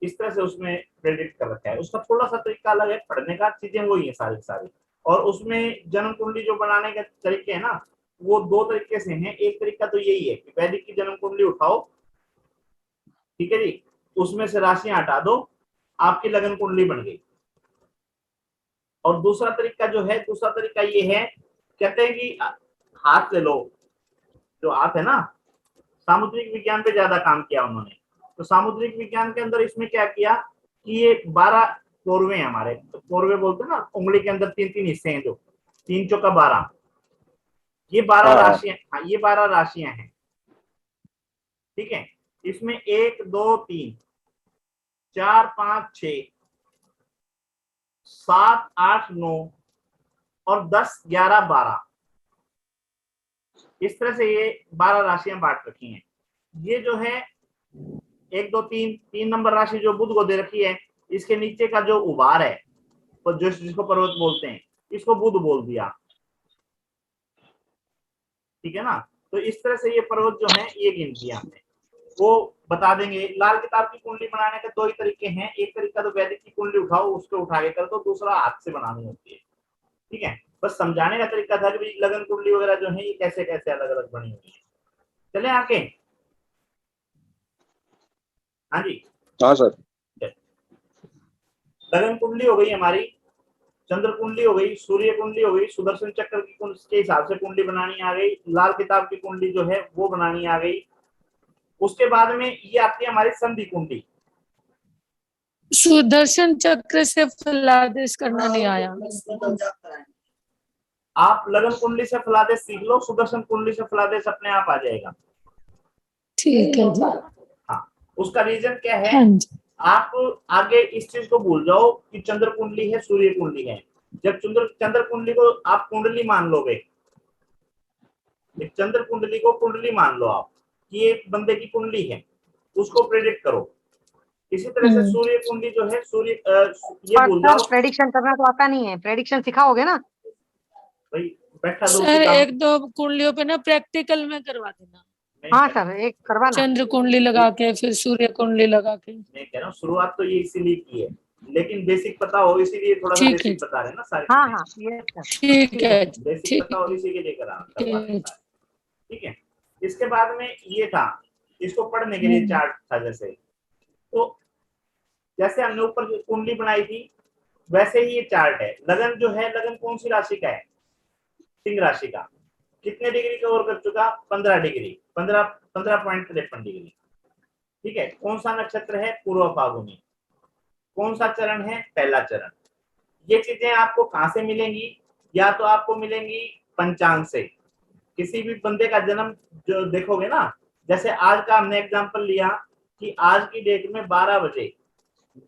इस तरह से उसमें प्रेडिक्ट कर रखा है। उसका थोड़ा सा तरीका अलग है, पढ़ने का चीजें वही है सारी सारी। और उसमें जन्म कुंडली जो बनाने के तरीके है ना, वो दो तरीके से हैं। एक तरीका तो यही है कि वैदिक की जन्म कुंडली उठाओ, ठीक है जी, उसमें से राशियां हटा दो, आपकी लगन कुंडली बन गई। और दूसरा तरीका जो है, दूसरा तरीका ये है, कहते हैं कि हाथ ले लो, जो हाथ है ना, सामुद्रिक विज्ञान पे ज्यादा काम किया उन्होंने। तो सामुद्रिक विज्ञान के अंदर इसमें क्या किया कि ये 12 कोरवे हैं हमारे, तो कोरवे बोलते हैं ना, उंगली के अंदर 3-3 हिस्से हैं, जो 3 चौका 12, ये 12 राशियां, हाँ ये 12 राशियां हैं। ठीक है, इसमें 1 2 3 4 5 6 7 8 9 और 10 11 12, इस तरह से ये 12 राशियां बांट रखी हैं। ये जो है 1 2 3 नंबर राशि जो बुध को दे रखी है, इसके नीचे का जो उभार है, तो जिसको पर्वत बोलते हैं, इसको बुध बोल दिया। ठीक है ना, तो इस तरह से ये पर्वत जो है ये गिन दिया हमने, वो बता देंगे। लाल किताब की कुंडली बनाने के दो ही तरीके हैं, एक तरीका तो वैदिक की कुंडली उठाओ, उसको उठा के कर दो, दूसरा हाथ से बनानी होती है। ठीक है, बस समझाने का तरीका था कि भाई लगन कुंडली वगैरह जो है ये कैसे कैसे अलग अलग बनी हुई है। चले आके, हाँ जी, हाँ सर। लगन कुंडली हो गई हमारी, चंद्र कुंडली हो गई, सूर्य कुंडली हो गई, सुदर्शन चक्र की के हिसाब से कुंडली बनानी आ गई, लाल किताब की कुंडली जो है वो बनानी आ गई। उसके बाद में ये आती है हमारी संधि कुंडली। सुदर्शन चक्र से फलादेश करना नहीं आया। आप लगन कुंडली से फलादेश सीख लो, सुदर्शन कुंडली से फलादेश अपने आप आ जाएगा। ठीक है जी। हाँ, उसका रीजन क्या है, हाँ जी। आप आगे इस चीज को भूल जाओ कि चंद्र कुंडली है सूर्य कुंडली है। जब चंद्र कुंडली को आप कुंडली मान लोगे, चंद्र कुंडली को कुंडली मान लो आप कि एक बंदे की कुंडली है, उसको प्रेडिक्ट करो। इसी तरह से सूर्य कुंडली जो है सूर्य ये पर भूल सर जाओ प्रेडिक्शन करना तो आता नहीं है, प्रेडिक्शन सिखाओगे ना? भाई, बैठा दो सर उसी काम। एक दो कुंडलियों पे ना प्रैक्टिकल में करवा देना, नहीं हाँ कह रहा- सर, एक करवाना। चंद्र कुंडली लगा के फिर सूर्य कुंडली लगा के। मैं कह रहा हूँ शुरुआत तो ये इसीलिए की है, लेकिन बेसिक पता हो इसीलिए थोड़ा सा ठीक है बेसिक बता रहे हैं ना सारी हाँ चीजें। हाँ ये सर, ठीक है बेसिक ठीक पता हो इसी के लिए करवा रहे हैं है। सारे। ठीक है, इसके बाद में ये था, इसको पढ़ने के लिए चार्ट था। तो जैसे हमने ऊपर कुंडली बनाई थी वैसे ही ये चार्ट है। लगन जो है, लगन कौन सी राशि का है? सिंह राशि का। कितने डिग्री कवर कर चुका? 15 डिग्री, 15.53 डिग्री। ठीक है, कौन सा नक्षत्र है? पूर्व फाल्गुनी। कौन सा चरण है? पहला चरण। ये चीजें आपको कहां से मिलेंगी? या तो आपको मिलेंगी पंचांग से, किसी भी बंदे का जन्म जो देखोगे ना, जैसे आज का हमने एग्जांपल लिया कि आज की डेट में 12 बजे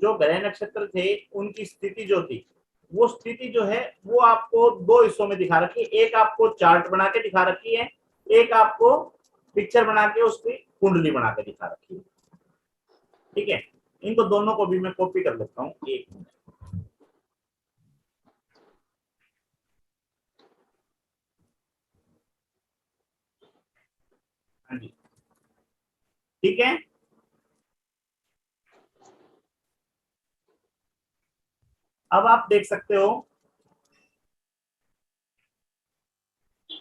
जो ग्रह नक्षत्र थे उनकी स्थिति जो थी, वो स्थिति जो है वो आपको दो हिस्सों में दिखा रखी है। एक आपको चार्ट बना के दिखा रखी है, एक आपको पिक्चर बना के उसकी कुंडली बना के दिखा रखी है। ठीक है, इनको दोनों को भी मैं कॉपी कर लेता हूँ, एक मिनट। हाँ जी, ठीक है। अब आप देख सकते हो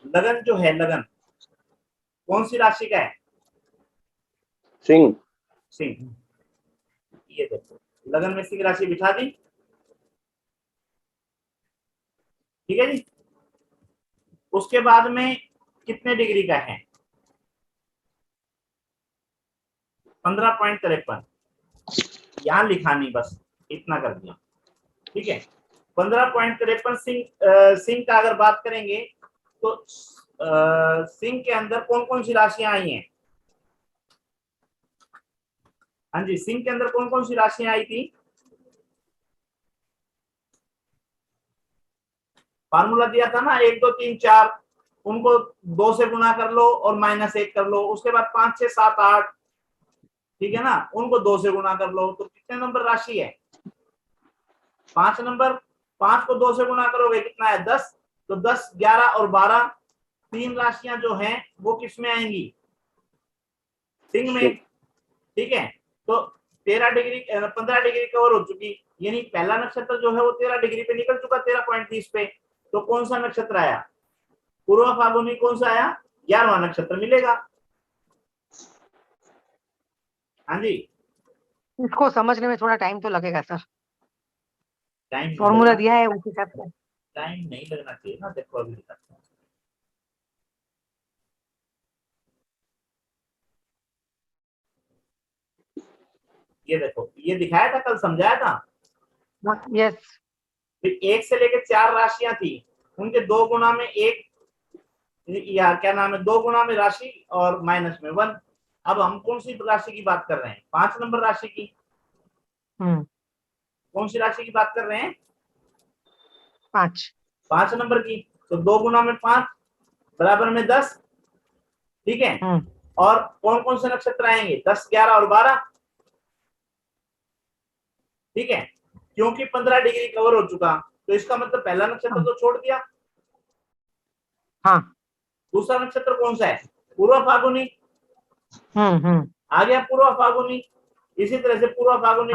लगन जो है, लगन कौन सी राशि का है? सिंह। सिंह। ये देखो, लगन में सिंह राशि बिठा दी। ठीक है जी। उसके बाद में कितने डिग्री का है? 15.53। यहां लिखा नहीं, बस इतना कर दिया। ठीक है, 15.53 सिंह का अगर बात करेंगे तो सिंह के अंदर कौन कौन सी राशियां आई हैं? हाँ जी, सिंह के अंदर कौन कौन सी राशियां आई थी? फार्मूला दिया था ना, 1 2 3 4, उनको 2 से गुना कर लो और -1 कर लो। उसके बाद 5 6 7 8, ठीक है ना, उनको 2 से गुना कर लो। तो कितने नंबर राशि है? 5 नंबर। 5 को 2 से गुना करोगे कितना है? 10। तो 10 11 और 12, 3 राशियां जो हैं वो किस में आएंगी? सिंह में। ठीक है, तो 13 डिग्री 15 डिग्री कवर हो चुकी, यानी पहला नक्षत्र जो है वो 13 डिग्री पे निकल चुका, 13.30 पे। तो कौन सा नक्षत्र आया? पूर्व फाल्गुनी। कौन सा आया? 11वां नक्षत्र मिलेगा। हाँ जी, इसको समझने में थोड़ा टाइम तो लगेगा सर, टाइम फॉर्मूला दिया है उस हिसाब से। टाइम नहीं लगना चाहिए ना। देखो अभी दिखाता हूं। ये देखो, ये दिखाया था कल, समझाया था। यस। फिर 1 से लेकर 4 राशियां थी, उनके 2 गुना में 1, या क्या नाम है, 2 गुना में राशि और माइनस में 1। अब हम कौन सी राशि की बात कर रहे हैं? 5 नंबर राशि की। कौन सी राशि की बात कर रहे हैं? 5 नंबर की। तो 2 गुना में 5 बराबर में 10। ठीक है, और कौन कौन से नक्षत्र आएंगे? 10 11 और 12। ठीक है, क्योंकि 15 डिग्री कवर हो चुका, तो इसका मतलब पहला नक्षत्र तो छोड़ दिया। हाँ। दूसरा नक्षत्र कौन सा है? पूर्व फाल्गुनी। आ गया पूर्व फाल्गुनी। इसी तरह से पूर्व फाल्गुनी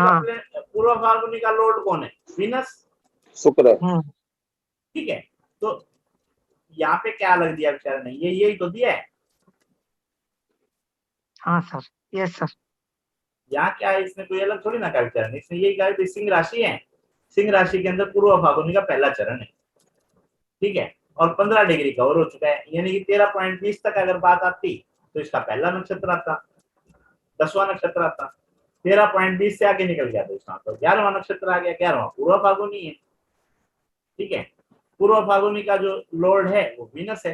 पूर्व फाल्गुनी का लॉर्ड कौन है? वीनस, शुक्र। ठीक है, तो यहाँ पे क्या अलग दिया बेचारे ने? ये यही तो दिया है। हाँ सर, यस सर। यहाँ क्या है, इसने कोई अलग थोड़ी ना कहा बेचारे ने, इसने यही कहा सिंह राशि है, सिंह राशि के अंदर पूर्व फाल्गुनी का पहला चरण है। ठीक है, और 15 डिग्री कवर हो चुका है, यानी कि 13.20 तक अगर बात आती तो इसका पहला नक्षत्र आता, 10वां नक्षत्र आता। 13.20 से आगे निकल गया तो इसका तो 11वां नक्षत्र आ गया। 11वां पूर्व फाल्गुनी है। ठीक है, पूर्व फाल्गुनी का जो लॉर्ड है वो वीनस है।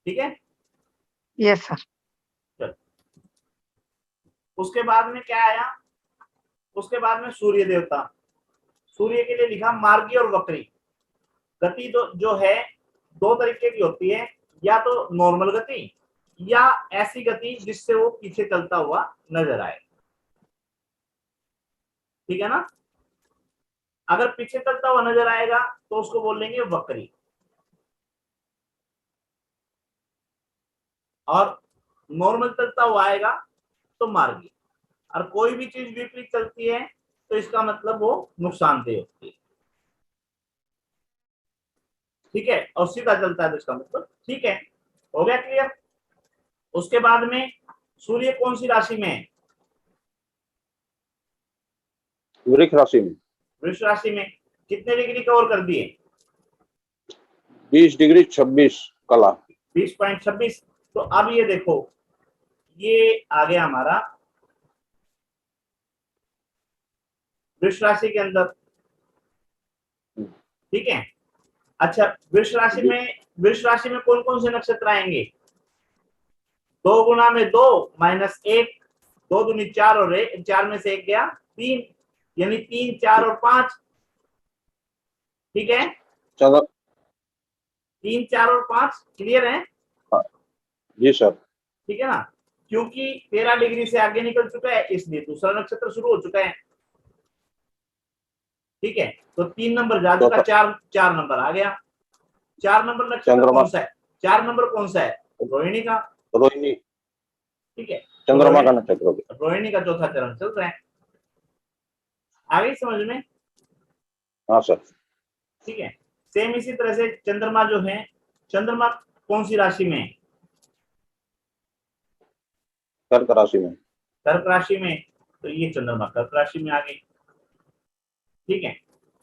ठीक है, यस सर। चलो, उसके बाद में क्या आया? उसके बाद में सूर्य देवता। सूर्य के लिए लिखा मार्गी और वक्री। गति जो है 2 तरीके की होती है, या तो नॉर्मल गति या ऐसी गति जिससे वो पीछे चलता हुआ नजर आए। ठीक है ना। अगर पीछे चलता हुआ नजर आएगा तो उसको बोलेंगे वक्री, और नॉर्मल चलता हुआ आएगा तो मार्गी। और कोई भी चीज विपरीत चलती है तो इसका मतलब वो नुकसानदेह होती है, ठीक है। और सीधा चलता है तो इसका मतलब ठीक है। हो गया क्लियर। उसके बाद में सूर्य कौन सी राशि में है? वृश्चिक राशि में। वृष राशि में। कितने डिग्री कवर कर दिए? 20 डिग्री 26 कला। 20.26। तो अब ये देखो, ये आ गया हमारा वृष राशि के अंदर, ठीक है। अच्छा, वृष राशि में कौन कौन से नक्षत्र आएंगे? 2 गुना में 2 माइनस 1, 2 दूनी 4 और 4 में से 1 गया 3, यानी 3, 4 और 5, ठीक है। चलो 3, 4 और 5 क्लियर है? जी सर। ठीक है ना। क्योंकि 13 डिग्री से आगे निकल चुका है इसलिए दूसरा नक्षत्र शुरू हो चुका है, ठीक है। तो 3 नंबर जा चुका, 4 नंबर आ गया। 4 नंबर नक्षत्र कौन सा है? 4 नंबर कौन सा है? रोहिणी का। रोहिणी, ठीक है, चंद्रमा का नक्षत्र हो गया। रोहिणी का चौथा चरण चल रहा है। आ गई समझ में? हाँ सर। ठीक है। सेम इसी तरह से चंद्रमा जो है, चंद्रमा कौन सी राशि में है? कर्क राशि में। कर्क राशि में। तो ये चंद्रमा कर्क राशि में आ गई, ठीक है।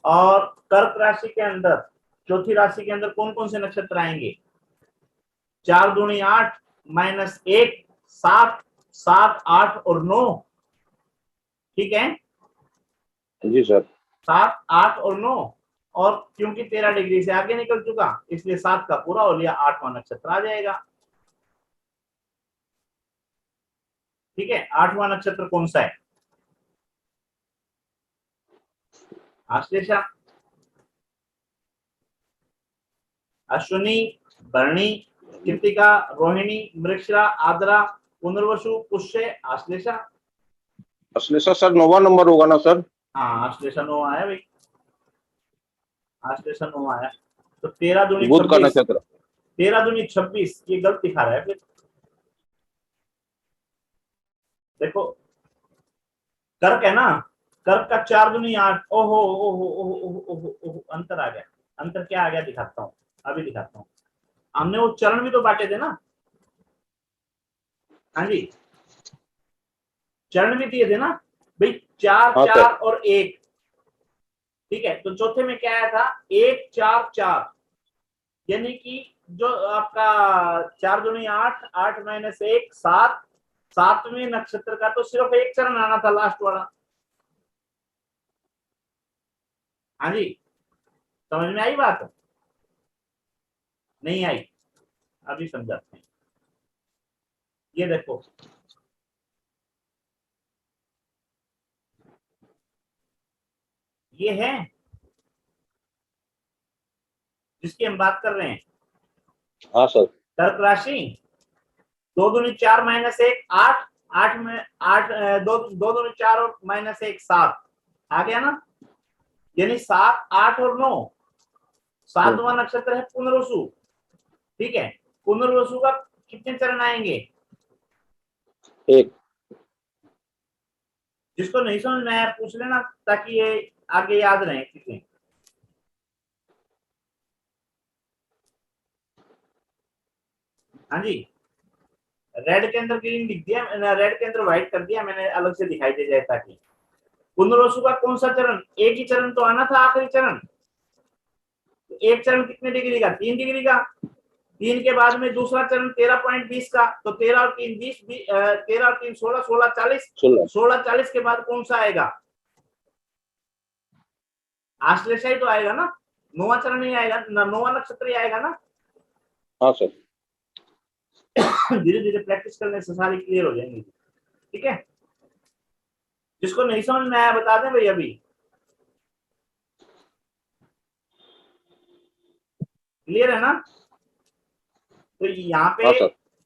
और कर्क राशि के अंदर, चौथी राशि के अंदर कौन कौन से नक्षत्र आएंगे? 4 दूनी 8 माइनस 1 7, 7, 8 और 9, ठीक है। जी सर। 7, 8 और 9, और क्योंकि 13 डिग्री से आगे निकल चुका इसलिए 7 का पूरा हो लिया, 8वां नक्षत्र आ जाएगा, ठीक है। 8वां नक्षत्र कौन सा है? आश्लेषा, अश्विनी, भरणी, कृतिका, रोहिणी, मृगशिरा, आद्रा, पुनर्वसु, पुष्य, आश्लेषा। अश्लेषा सर 9वां नंबर होगा ना सर? हाँ, आश्लेषा 9 आया भाई, आश्लेषा 9 आया। तो 13 दूनी बुध का 26, नक्षत्र। 13 दूनी 26, ये गलत दिखा रहा है फिर। देखो कर्क है ना, कर्क का 4 दूनी 8, ओहो ओहो ओहो ओहो ओहो ओहो, अंतर आ गया। अंतर क्या आ गया दिखाता हूँ, अभी दिखाता हूँ। हमने वो चरण भी तो बांटे थे ना, हाँ जी, चरण भी दिए थे ना भाई, 4, हाँ 4 और 1, ठीक है। तो चौथे में क्या आया था? 1, 4, 4, यानी कि जो आपका 4 दूनी 8, 8 माइनस 1 7, 7वें नक्षत्र का तो सिर्फ एक चरण आना था, लास्ट वाला। हाँ जी, समझ में आई बात? नहीं आई? अभी समझाते हैं। ये देखो, ये है जिसकी हम बात कर रहे हैं, हाँ सर। कर्क राशि। 2 दूनी 4 माइनस 1 8, 8 में 8, 2 दूनी 4 और माइनस 1 7 आ गया ना, यानी 7, 8 और 9। 7वां नक्षत्र है पुनर्वसु, ठीक है। पुनर्वसु का कितने चरण आएंगे? 1। जिसको नहीं समझ में आया पूछ लेना, ताकि ये आगे याद रहे चीजें। हाँ जी, रेड के अंदर ग्रीन लिख दिया, रेड के अंदर व्हाइट कर दिया मैंने, अलग से दिखाई दे जाए ताकि। पुनर्वसु का कौन सा चरण? एक ही चरण तो आना था, आखिरी चरण। तो एक चरण कितने डिग्री का? 3 डिग्री का। 3 के बाद में दूसरा चरण 13.20 का, तो 13 और 3 20, 13 और 3 16, 16 40, 16 40 के बाद कौन सा आएगा? आश्लेषा ही तो आएगा ना, 9वां चरण ही आएगा ना, 9वां नक्षत्र ही आएगा ना। हाँ सर। धीरे धीरे प्रैक्टिस करने से सारी क्लियर हो जाएंगी, ठीक है। जिसको नहीं समझ में आया बता दें भाई अभी। क्लियर है ना? तो यहाँ पे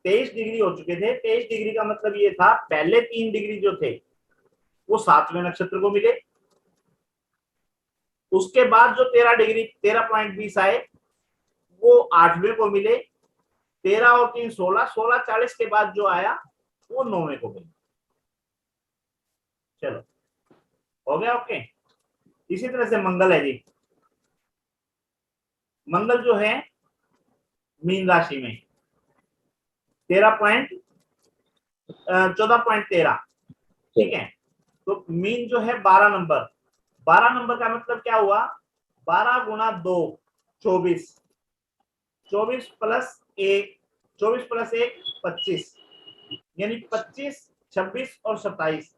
23 डिग्री हो चुके थे। 23 डिग्री का मतलब ये था, पहले 3 डिग्री जो थे वो 7वें नक्षत्र को मिले, उसके बाद जो 13 डिग्री 13.20 आए वो 8वें को मिले, 13 और 3 16, 16:40 के बाद जो आया वो 9वें को मिले। चलो हो गया ओके। इसी तरह से मंगल है जी, मंगल जो है मीन राशि में 14.13, ठीक है। तो मीन जो है 12 नंबर, 12 नंबर का मतलब क्या हुआ, 12 गुना 2 24, 24 प्लस 1 25, यानी 25, 26 और 27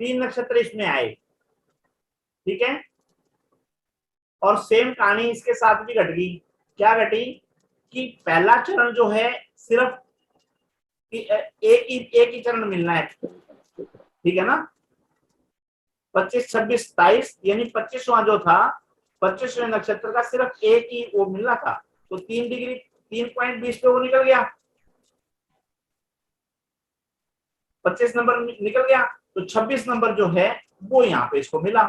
तीन नक्षत्र इसमें आए, ठीक है। और सेम कहानी इसके साथ भी घट गई। क्या घटी कि पहला चरण जो है सिर्फ एक ही चरण मिलना है, ठीक है ना। 25, 26, 27 यानी 25वां जो था 25वें नक्षत्र का सिर्फ एक ही वो मिलना था, तो 3 डिग्री 3.20 पे वो निकल गया, 25 नंबर निकल गया। तो 26 नंबर जो है वो यहाँ पे इसको मिला,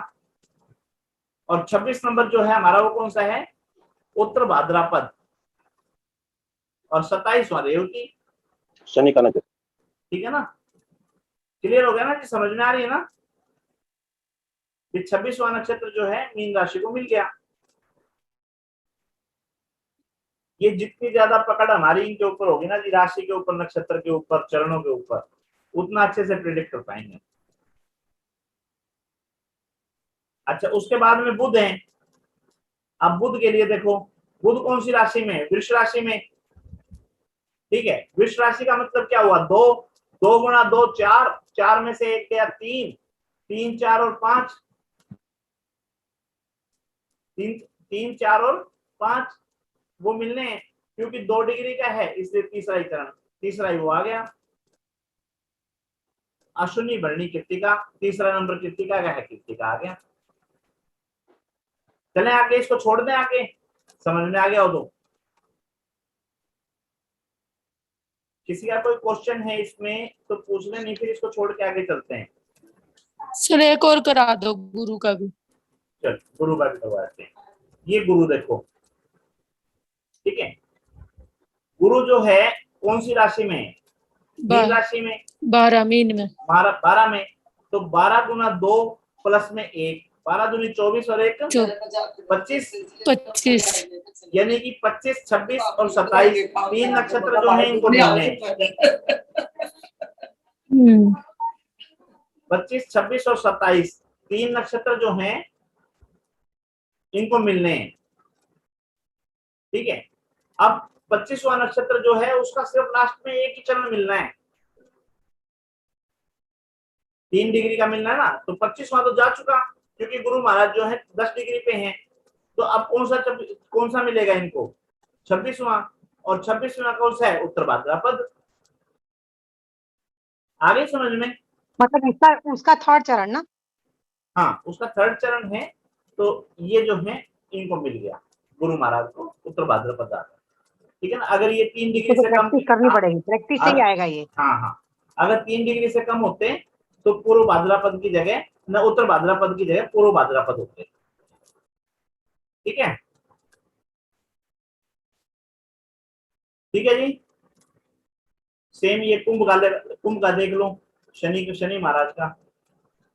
और 26 नंबर जो है हमारा वो कौन सा है, उत्तर भाद्रपद, और 27वां रेवती, शनि का नक्षत्र। ठीक है ना। क्लियर हो गया ना जी, समझ में आ रही है ना। 26वां नक्षत्र जो है मीन राशि को मिल गया। ये जितनी ज्यादा पकड़ हमारी इनके ऊपर होगी ना जी, राशि के ऊपर, नक्षत्र के ऊपर, चरणों के ऊपर, उतना अच्छे से प्रिडिक्ट कर पाएंगे। अच्छा, उसके बाद में बुध है। अब बुध के लिए देखो, बुध कौन सी राशि में है, वृष राशि में, ठीक है। वृष राशि का मतलब क्या हुआ, 2 गुना 2 4, 4 में से 1 गया 3, 3 4 और 5, 3 4 और 5 वो मिलने हैं, क्योंकि 2 डिग्री का है इसलिए तीसरा ही चरण, तीसरा ही वो आ गया। अश्विनी भरणी कृत्तिका, तीसरा नंबर कृत्तिका का है, कृत्तिका आ गया। चलें आगे, इसको छोड़ दें, आगे समझ में आ गया हो तो। किसी का कोई क्वेश्चन है इसमें तो पूछ लें, नहीं फिर इसको छोड़ के आगे चलते हैं। सर एक और करा दो गुरु का भी। चल गुरु का भी करवाते हैं। ये गुरु देखो, ठीक है। गुरु जो है कौन सी राशि में है, मीन राशि में, 12 मीन में, 12 में। तो 12 गुना 2 प्लस में 1, 12 दूनी 24 और 1 25, 25, यानी कि 25, 26 और 27 तीन नक्षत्र जो है इनको मिलने हैं। 25, 26 और 27 तीन नक्षत्र जो हैं इनको मिलने हैं, ठीक है। अब 25वां नक्षत्र जो है उसका सिर्फ लास्ट में एक ही चरण मिलना है, 3 डिग्री का मिलना है ना। तो 25वां तो जा चुका, क्योंकि गुरु महाराज जो है 10 डिग्री पे हैं। तो अब कौन सा मिलेगा इनको, 26वां, और 26वां कौन सा है, उत्तर भाद्रपद। आ गई समझ में, मतलब उसका थर्ड चरण ना। हाँ उसका थर्ड चरण है। तो ये जो है इनको मिल गया, गुरु महाराज को उत्तर भाद्रपद आ गया, ठीक है ना। अगर ये 3 डिग्री तो से कम प्रैक्टिस करनी पड़ेगी, प्रैक्टिस से ही आएगा ये। हाँ हाँ, अगर 3 डिग्री से कम होते तो पूर्व भाद्रपद की जगह न उत्तर भाद्रपद की जगह पूर्व भाद्रपद होते, ठीक है। ठीक है जी। सेम ये कुंभ का देख लो, शनि महाराज का।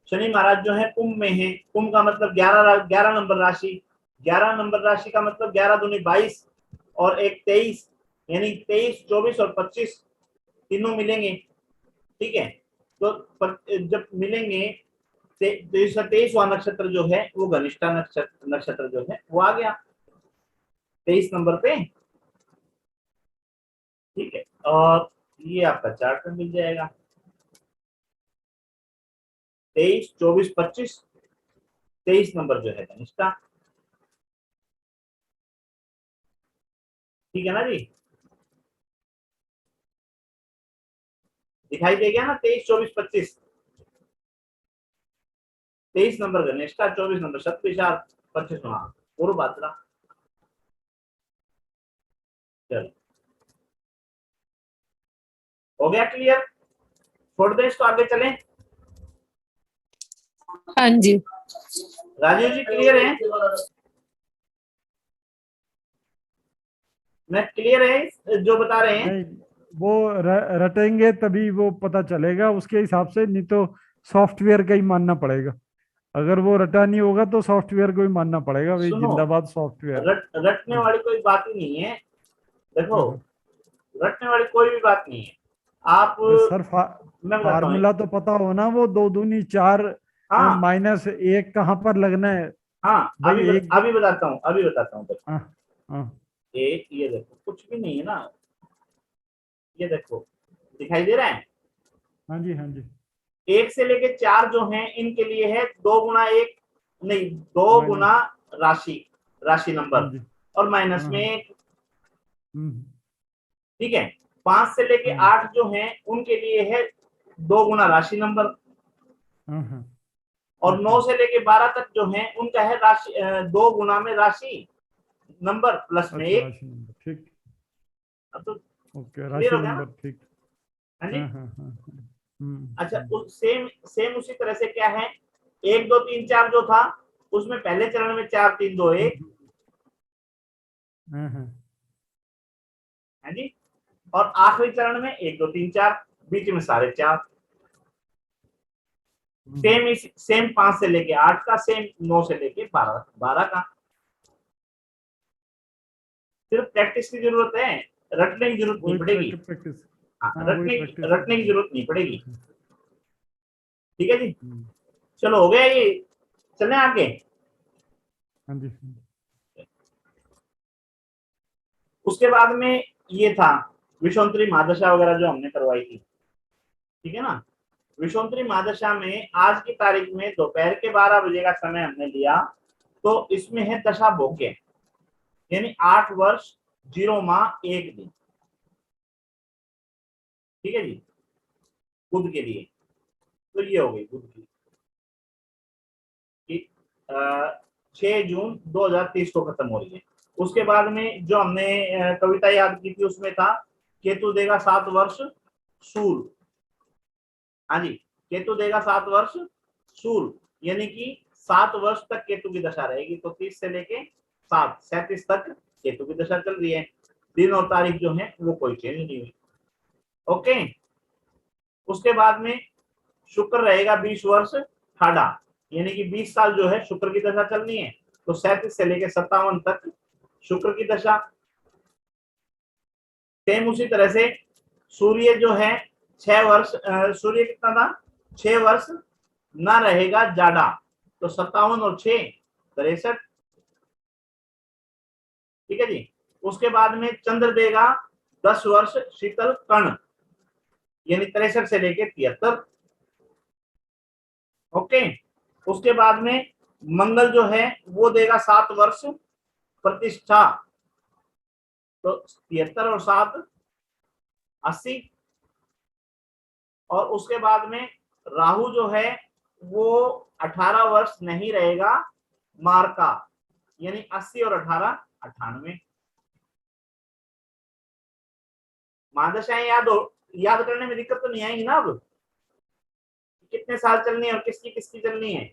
शनि महाराज जो है कुंभ में है, कुंभ का मतलब 11 नंबर राशि, 11 नंबर राशि का मतलब 11 दूनी 22 और 1 23, यानी 23, 24 और 25 तीनों मिलेंगे, ठीक है। तो जब मिलेंगे 23वां नक्षत्र जो है वो घनिष्ठा नक्षत्र जो है वो आ गया 23 नंबर पे, ठीक है। और ये आपका चार्ट में मिल जाएगा 23, 24, 25, 23 नंबर जो है घनिष्ठा, ठीक है ना जी। दिखाई दे गया ना, 23, 24, 25, 23 नंबर घनिष्ठा, 24 नंबर शतभिषा, 25 पूर्व भाद्रा। चलो हो गया क्लियर, छोड़ दे इसको, आगे चलें। हाँ जी। राजीव जी क्लियर है? मैं क्लियर है जो बता रहे हैं? नहीं, वो रटेंगे तभी वो पता चलेगा उसके हिसाब से, नहीं तो सॉफ्टवेयर का ही मानना पड़ेगा। अगर वो रटा नहीं होगा तो सॉफ्टवेयर को ही मानना पड़ेगा, भाई सुनो, जिंदाबाद सॉफ्टवेयर। रटने वाली कोई बात ही नहीं है। देखो, हाँ, रटने वाली कोई भी बात नहीं है। आप, सर मैं बताता हूँ। फार्मूला तो पता हो ना, वो 2 दूनी 4 हाँ -1 कहाँ पर लगना है हाँ, भाई? एक अभी बताता हूँ, अभी बताता हूँ। हाँ हाँ ये देखो, कुछ भी नहीं है ना, ये देखो दिखाई दे रहा है। हाँ जी, हाँ जी। 1 से लेके 4 जो हैं इनके लिए है 2 गुना 1, नहीं 2 माइनस, गुना राशि हाँ नंबर, जी, और माइनस हाँ में हाँ, 1। हम्म, ठीक है। 5 से लेके हाँ जी, 8 जो हैं उनके लिए है 2 गुना राशि नंबर, हाँ हाँ, और ओके, 9 से लेके 12 तक जो है उनका है राशि 2 गुना में राशि नंबर प्लस में अच्छा 1। राशि नंबर, ठीक, अब तो ओके, क्लियर राशि हो गया ना? नंबर, ठीक। हाँ जी। हाँ हाँ हाँ हाँ, अच्छा, सेम उसी तरह से क्या है, 1 2 3 4 जो था उसमें पहले चरण में 4 3 2 1। हाँ हाँ, है जी। और आखिरी चरण में 1 2 3 4, बीच में सारे 4। सेम 5 से लेके 8 का, सेम 9 से लेके 12 का। सिर्फ प्रैक्टिस की जरूरत है, रटने की जरूरत नहीं वही पड़ेगी। प्रैक्टिस, हाँ, हाँ वही प्रैक्टिस रटने की जरूरत नहीं पड़ेगी। ठीक है जी। हम्म, चलो हो गया ये, चलें आगे। हाँ जी, उसके बाद में ये था विषोंतरी महादशा वगैरह जो हमने करवाई थी। ठीक है ना? विषोंतरी महादशा में आज की तारीख में दोपहर के 12 बजे का समय हमने लिया, तो इसमें है दशा भोग्य, यानी 8 वर्ष 0 माह 1 दिन। ठीक है जी, बुध के लिए। तो ये हो गई बुध की 6 जून 2023 को खत्म हो रही है। उसके बाद में जो हमने कविता याद की थी उसमें था केतु देगा 7 वर्ष सूल। हाँ जी, केतु देगा 7 वर्ष सूल, यानी कि 7 वर्ष तक केतु की दशा रहेगी। तो 30 से लेके 37 तक केतु की दशा चल रही है। दिन और तारीख जो है वो कोई चेंज नहीं हुई। ओके। उसके बाद में शुक्र रहेगा 20 वर्ष ठाडा, यानी कि 20 साल जो है शुक्र की दशा चलनी है। तो 37 से लेके 57 तक शुक्र की दशा। सेम उसी तरह से सूर्य जो है 6 वर्ष, सूर्य कितना था, 6 वर्ष ना रहेगा जाड़ा। तो 57 और 6 63। ठीक है जी। उसके बाद में चंद्र देगा 10 वर्ष शीतल कर्ण, यानी 63 से लेके 73। ओके। उसके बाद में मंगल जो है वो देगा 7 वर्ष प्रतिष्ठा। तो 73 और 7 80। और उसके बाद में राहु जो है वो 18 वर्ष नहीं रहेगा मार्का, यानी 80 और 18 98। महादशाएं याद करने में दिक्कत तो नहीं आएगी ना अब, कितने साल चलनी है और किसकी किसकी चलनी है?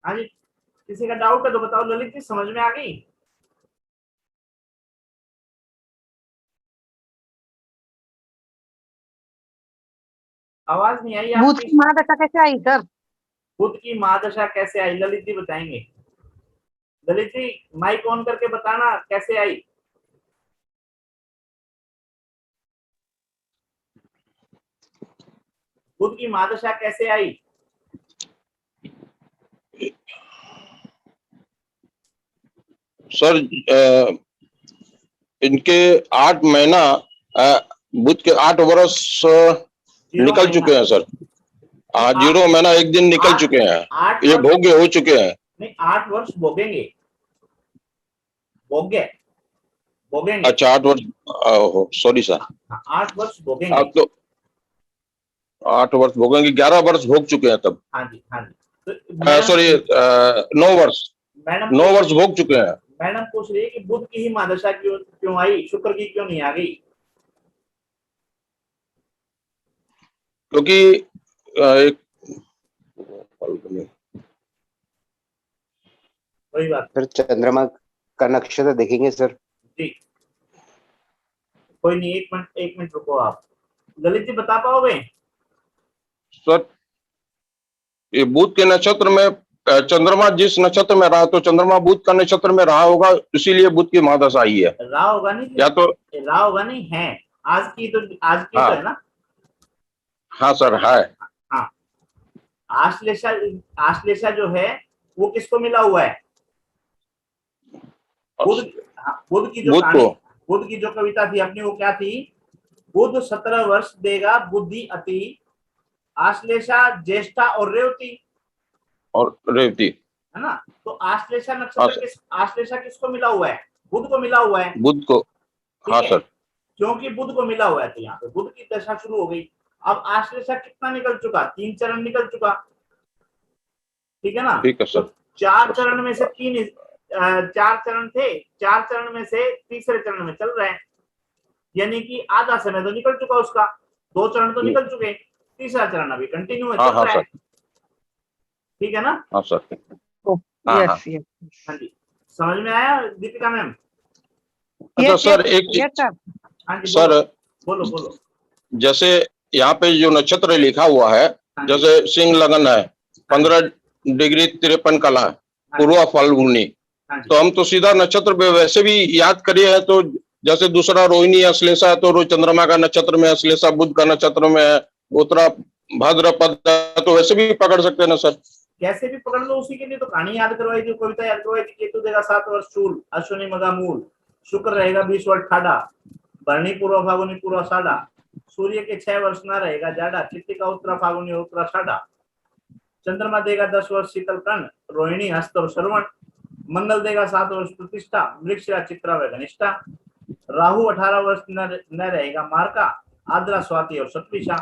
हाँ जी, किसी का डाउट है तो बताओ। ललित जी समझ में आ गई? आवाज नहीं आई बुध आपकी। की महादशा कैसे आई सर? बुध की महादशा कैसे आई, ललित जी बताएंगे। ललित जी माइक ऑन करके बताना कैसे आई। बुध की महादशा कैसे आई? सर इनके 8 महीना बुध के 8 वर्ष निकल चुके हैं सर। 0 महीना 1 दिन निकल चुके हैं, ये भोग्य हो चुके हैं। नहीं, 8 वर्ष भोगेंगे, भोगेंगे। अच्छा 8 वर्ष, सॉरी सर। 8 वर्ष भोगेंगे। आप तो 8 वर्ष भोगेंगे, 11 वर्ष भोग चुके हैं तब। हाँ जी, हाँ जी। तो सॉरी 9 वर्ष, मैडम 9 वर्ष भोग चुके हैं। मैडम पूछ रही है कि बुध की ही महादशा क्यों आई, शुक्र की क्यों नहीं आ गई? क्योंकि एक वही बात। सर चंद्रमा का नक्षत्र देखेंगे सर? जी कोई नहीं, एक मिनट रुको आप। ललित जी बता पाओगे? सर ये बुध के नक्षत्र में चंद्रमा जिस नक्षत्र में रहा, तो चंद्रमा बुध का नक्षत्र में रहा होगा, इसीलिए बुध की महादशा आई है। रहा होगा नहीं, या तो रहा होगा नहीं है, आज की तो हाँ, तो है ना। हाँ सर है। हाँ आश्लेषा जो है वो किसको मिला हुआ है? बुध की जो कहानी, बुध की जो कविता थी अपनी, वो क्या थी? बुध 17 वर्ष देगा बुद्धि अति, आश्लेषा ज्येष्ठा और रेवती, है ना। तो आश्लेषा नक्षत्र आश्लेषा किसको मिला हुआ है? बुध को मिला हुआ है। बुध को, हाँ सर। क्योंकि बुध को मिला हुआ है तो यहाँ पे बुध की दशा शुरू हो गई। अब आश्लेषा कितना निकल चुका? 3 चरण निकल चुका, ठीक है ना। ठीक है सर। तो 4 चरण में से 4 चरण थे, 4 चरण में से तीसरे चरण में चल रहे हैं, यानी कि आधा समय तो निकल चुका उसका, 2 चरण तो निकल चुके, तीसरा चरण अभी कंटिन्यू है, चल रहा है, ठीक है ना। हाँ सर। Yes yes. हाँ जी, समझ में आया दीपिका मैम? अच्छा सर, एक हाँ जी सर, बोलो। जैसे यहाँ पे जो नक्षत्र लिखा हुआ है, जैसे सिंह लगन है, 15 डिग्री 53 कला, पूर्वा फाल्गुनी, तो हम तो सीधा नक्षत्र पे वैसे भी याद करिए है, तो जैसे दूसरा रोहिणी अश्लेषा है, तो चंद्रमा का नक्षत्र में अश्लेषा बुध का नक्षत्र में है, उत्तरा भाद्रपद, तो वैसे भी पकड़ सकते हैं ना सर? कैसे भी पकड़ लो, उसी के लिए तो कहानी याद करवाई थी, कविता याद करवाई थी। केतु देगा 7 वर्ष चूल, अश्विनी मगा मूल, शुक्र रहेगा 20 वर्ष ठाडा, भरणी पूर्व फागुनी पूर्व साडा, सूर्य के 6 वर्ष ना रहेगा जाड़ा, कृतिका उत्तरा फागुनी उत्तरा साडा, चंद्रमा देगा 10 वर्ष शीतल कर्ण, रोहिणी हस्त और श्रवण, मंगल देगा 7 वर्ष प्रतिष्ठा, मृगशिरा चित्रा व घनिष्ठा, राहु 18 वर्ष न रहेगा मार्का, आद्रा स्वाति और शतभिषा,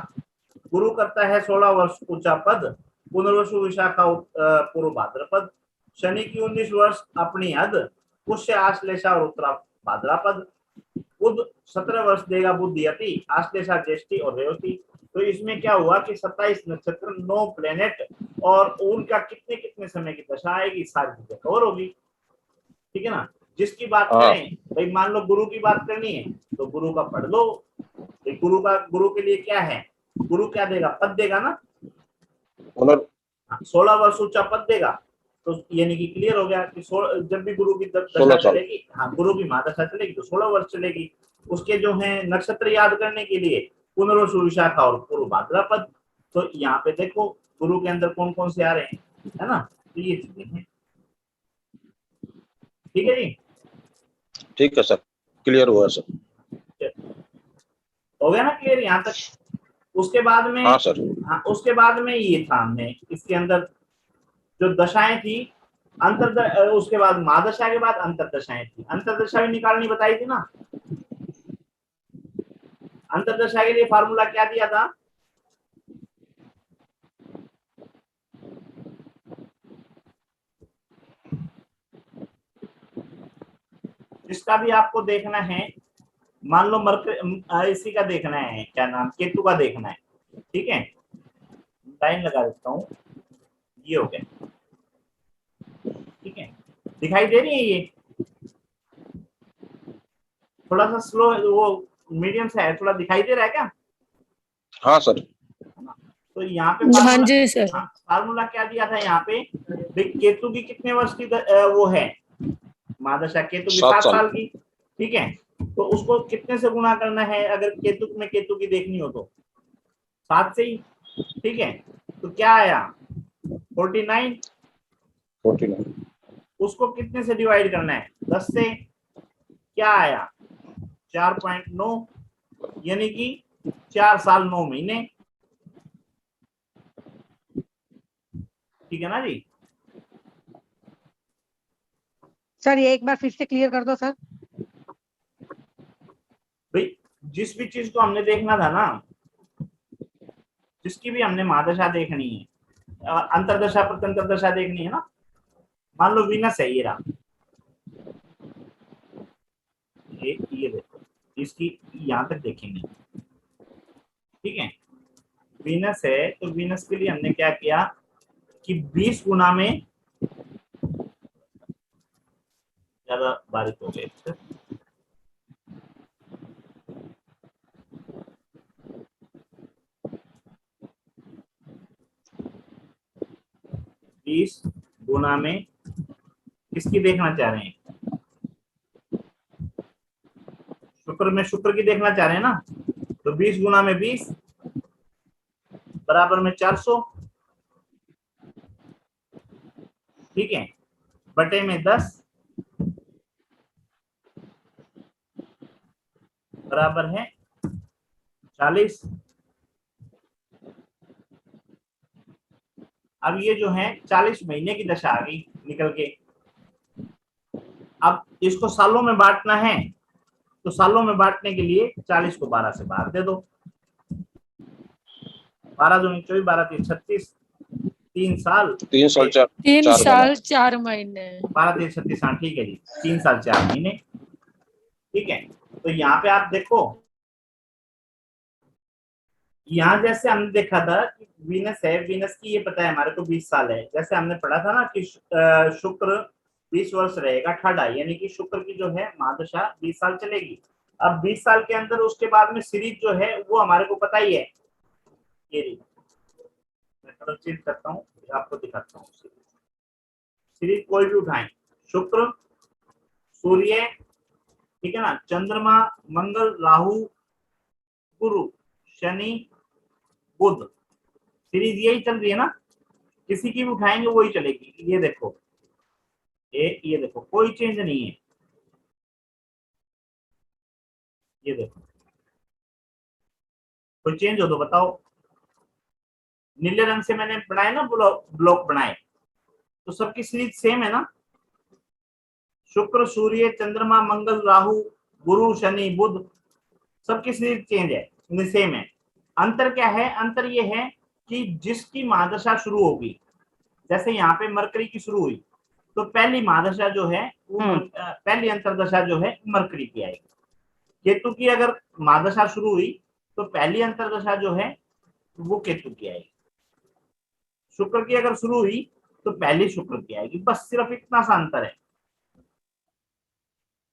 गुरु करता है 16 वर्ष ऊंचा पद, पुनर्वसु विशाखा पूर्व भाद्रपद, शनि की 19 वर्ष अपनी हद, पुष्य आश्लेषा और उत्तरा भाद्रपद, बुध 17 वर्ष देगा बुद्धि अति, आश्लेषा ज्येष्ठी और रेवती। तो इसमें क्या हुआ कि 27 नक्षत्र, 9 प्लेनेट और उनका कितने कितने समय की दशा आएगी, सारी चीजें कवर होगी, ठीक है ना। जिसकी बात करें भाई, मान लो गुरु की बात करनी है तो गुरु का पढ़ लो। गुरु के लिए क्या है? गुरु क्या देगा? पद देगा ना, 16 वर्ष ऊंचा पद देगा, तो यानी कि क्लियर हो गया कि जब भी गुरु की दशा चलेगी, हाँ गुरु की महादशा चलेगी तो 16 वर्ष चलेगी। उसके जो है नक्षत्र याद करने के लिए पुनर्वसु विशाखा और पूर्व भाद्रपद। तो यहाँ पे देखो गुरु के अंदर कौन कौन से आ रहे हैं, है ना। तो ये चीजें हैं, ठीक है जी। ठीक है सर, क्लियर हुआ सर, हो गया ना क्लियर यहाँ तक। उसके बाद में, हाँ सर, हाँ उसके बाद में ये था हमने इसके अंदर जो दशाएं थी, उसके बाद महादशा के बाद अंतरदशाएं थी। अंतरदशा भी निकालनी बताई थी ना। अंतरदशा के लिए फार्मूला क्या दिया था? जिसका भी आपको देखना है, मान लो इसी का देखना है, क्या नाम, केतु का देखना है, ठीक है। लाइन लगा देता हूँ, ये हो गया, ठीक है। दिखाई दे रही है ये? थोड़ा सा स्लो, वो मीडियम से है, थोड़ा दिखाई दे रहा है क्या? हाँ सर। तो यहाँ पे हाँ जी सर, फार्मूला क्या दिया था यहाँ पे? केतु की कितने वर्ष की वो है महादशा? केतु की 7 साल की, ठीक है। तो उसको कितने से गुणा करना है अगर केतु की देखनी हो तो? 7 से ही, ठीक है। तो क्या आया? 49। उसको कितने से डिवाइड करना है? 10 से, क्या आया? 4.9, यानी कि 4 साल 9 महीने, ठीक है ना जी। सर ये एक बार फिर से क्लियर कर दो सर। भाई जिस भी चीज को हमने देखना था ना, जिसकी भी हमने महादशा देखनी है, अंतरदशा प्रत्यंतरदशा देखनी है ना। मान लो वीनस है, ये रहा, ये देखो, इसकी यहां तक देखेंगे, ठीक है। वीनस है तो वीनस के लिए हमने क्या किया? कि 20 गुना में ज्यादा बारीक हो गए। 20 गुना में किसकी देखना चाह रहे हैं? शुक्र की देखना चाह रहे हैं ना, तो 20 गुना में 20 बराबर में 400, ठीक है, बटे में 10 बराबर है 40। अब ये जो है 40 महीने की दशा आ गई निकल के। अब इसको सालों में बांटना है, तो सालों में बांटने के लिए 40 को 12 से भाग दे दो। 12 दूनी 24, 12 3 36, 3 साल 3 साल 4 3 साल 4 महीने। 12 3 36, हाँ ठीक है जी, 3 साल 4 महीने, ठीक है। तो यहाँ पे आप देखो, यहाँ जैसे हमने देखा था कि वीनस है, वीनस की ये पता है हमारे को 20 साल है, जैसे हमने पढ़ा था ना कि शुक्र 20 वर्ष रहेगा ठाडा, यानी कि शुक्र की जो है महादशा 20 साल चलेगी। अब 20 साल के अंदर उसके बाद में सीरीज जो है वो हमारे को पता ही है, ये मैं थोड़ा चेंज करता हूँ, आपको दिखाता हूँ। सीरीज कोई भी उठाएं, शुक्र, सूर्य, ठीक है ना, चंद्रमा, मंगल, राहु, गुरु, शनि, बुध, सीरीज यही चल रही है ना, किसी की भी उठाएंगे वही चलेगी। ये देखो, ये देखो कोई चेंज नहीं है, ये देखो कोई चेंज हो तो बताओ। नीले रंग से मैंने बनाए ना ब्लॉक बनाए, तो सबकी सीरीज सेम है ना, शुक्र, सूर्य, चंद्रमा, मंगल, राहु, गुरु, शनि, बुध, सबकी सीरीज चेंज है, सेम है। अंतर क्या है? अंतर ये है कि जिसकी महादशा शुरू होगी, जैसे यहाँ पे मरकरी की शुरू हुई, तो पहली महादशा जो है वो पहली अंतरदशा जो है मरकरी की आएगी। केतु की अगर महादशा शुरू हुई तो पहली अंतरदशा जो है वो केतु की आएगी। शुक्र की अगर शुरू हुई तो पहली शुक्र की आएगी, बस सिर्फ इतना सा अंतर है।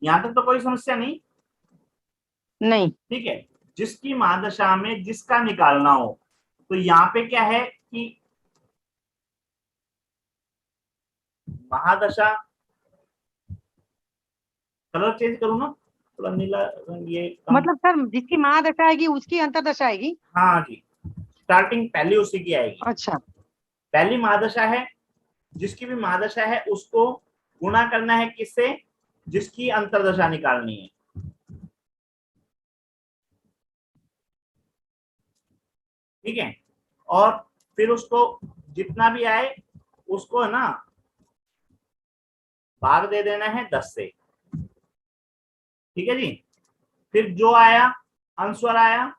यहाँ तक तो कोई समस्या नहीं, नहीं। ठीक है। जिसकी महादशा में जिसका निकालना हो, तो यहाँ पे क्या है कि महादशा, कलर चेंज करूँ ना थोड़ा नीला रंग, ये मतलब सर जिसकी महादशा आएगी उसकी अंतरदशा आएगी? हाँ जी, स्टार्टिंग पहली उसी की आएगी। अच्छा, पहली महादशा है, जिसकी भी महादशा है उसको गुणा करना है किससे? जिसकी अंतरदशा निकालनी है, ठीक है। और फिर उसको जितना भी आए उसको है ना भाग दे देना है 10 से, ठीक है जी। फिर जो आया आंसर आया,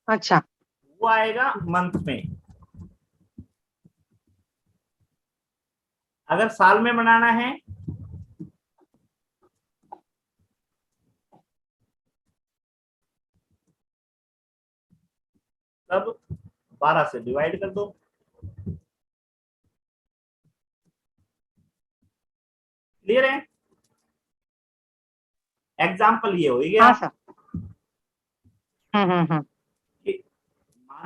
अच्छा, वो आएगा मंथ में। अगर साल में बनाना है तब 12 से डिवाइड कर दो, क्लियर है? एग्जाम्पल ये हो गया। हाँ सर।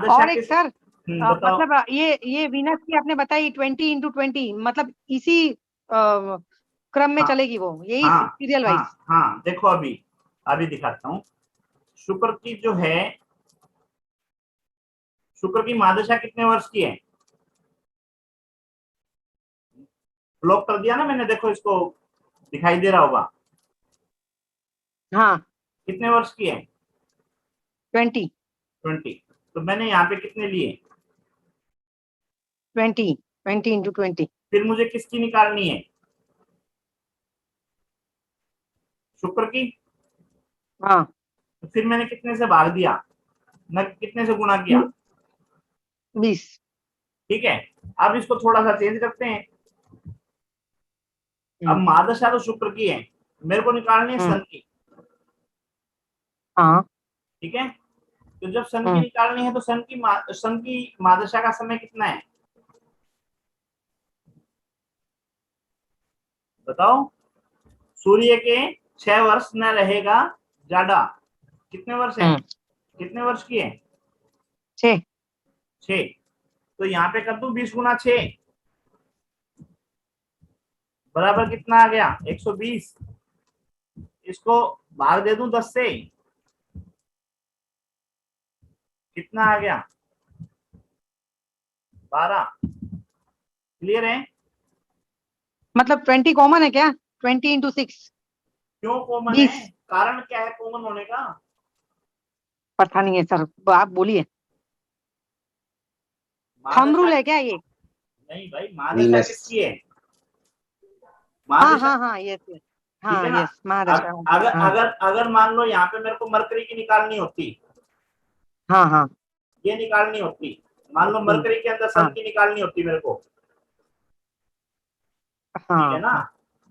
और एक सर बताओ। मतलब ये वीनस की आपने बताई 20x20, मतलब इसी क्रम में हाँ, चलेगी वो, यही हाँ, सीरियल वाइज? हाँ देखो अभी दिखाता हूँ। शुक्र की जो है, शुक्र की महादशा कितने वर्ष की है? ब्लॉक कर दिया ना मैंने, देखो इसको दिखाई दे रहा होगा। हाँ, कितने वर्ष की है? 20 तो मैंने यहाँ पे कितने लिए? 20x20। फिर मुझे किसकी निकालनी है? शुक्र की। हाँ, तो फिर मैंने कितने से भाग दिया, न कितने से गुणा किया? 20। ठीक है। अब इसको थोड़ा सा चेंज करते हैं। अब महादशा तो शुक्र की है, मेरे को निकालनी है सन की, हाँ, ठीक है। तो जब सन की निकालनी है तो सन की महादशा का समय कितना है बताओ। सूर्य के 6 वर्ष न रहेगा ज्यादा, कितने वर्ष है, कितने वर्ष की है, 6। 6। तो यहाँ पे कर दूं 20 गुना 6 बराबर कितना आ गया 120। इसको भाग दे दूं 10 से, कितना आ गया 12। क्लियर है? मतलब 20 कॉमन है क्या? 20 इंटू 6 क्यों कॉमन 20। है, कारण क्या है कॉमन होने का? पता नहीं है सर, आप बोलिए। थंब रूल है क्या ये? नहीं भाई, महादशा वीनस। किसकी है? हाँ महादशा, हाँ हाँ, यस यस, ठीक है हाँ ना? यस, महादशा। अगर हाँ अगर अगर मान लो यहाँ पे मेरे को मरकरी की निकालनी होती, हाँ हाँ ये निकालनी होती, मान लो मरकरी के अंदर सन हाँ की निकालनी होती मेरे को, ठीक है ना हाँ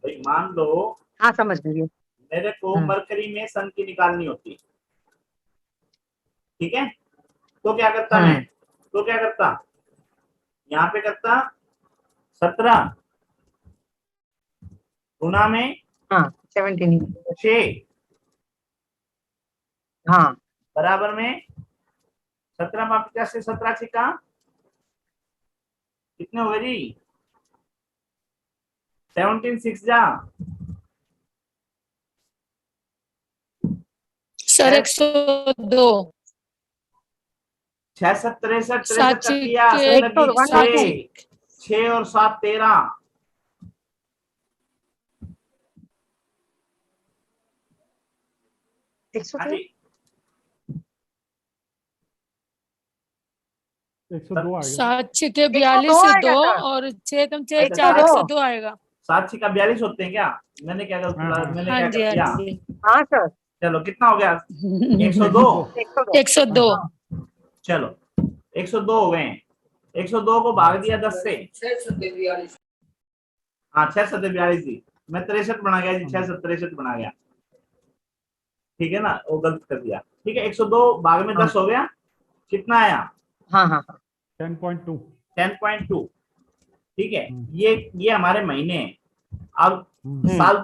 भाई? मान लो हाँ, समझ गई। मेरे को मरकरी में सन की निकालनी होती, ठीक है? तो क्या करता मैं, तो क्या करता, यहाँ पे करता 17 गुना में हाँ 17। 6 हाँ बराबर में 17 में 50 से 17 छिका कितने हो गए जी? 17 6 जा सर 102। 6 7 63 63 का साची किया, के असर लगी 102। 6 और 7 13। 102। हाँ जी 102 आ गया। 7 के 102 42 आएगा 2 सर। और 6 तुम 6 अच्छा, 4 102। 102 आएगा। 7 छिका 42 होते हैं क्या? मैंने क्या गलत हाँ, हाँ। मैंने हाँ क्या जी, कर दिया? हाँ जी। हाँ सर, चलो कितना हो गया 102। 102। 102। चलो 102 हो गए हैं। 102 को भाग दिया 10 से, हाँ 6 7 42 जी, मैं 63 बना गया जी, 6 7 63 बना गया, ठीक है ना? वो गलत कर दिया, ठीक है। 102 भाग में 10 हो गया, कितना आया? हाँ हाँ हाँ 10.2। 10.2, ठीक है। ये हमारे महीने हैं। अब साल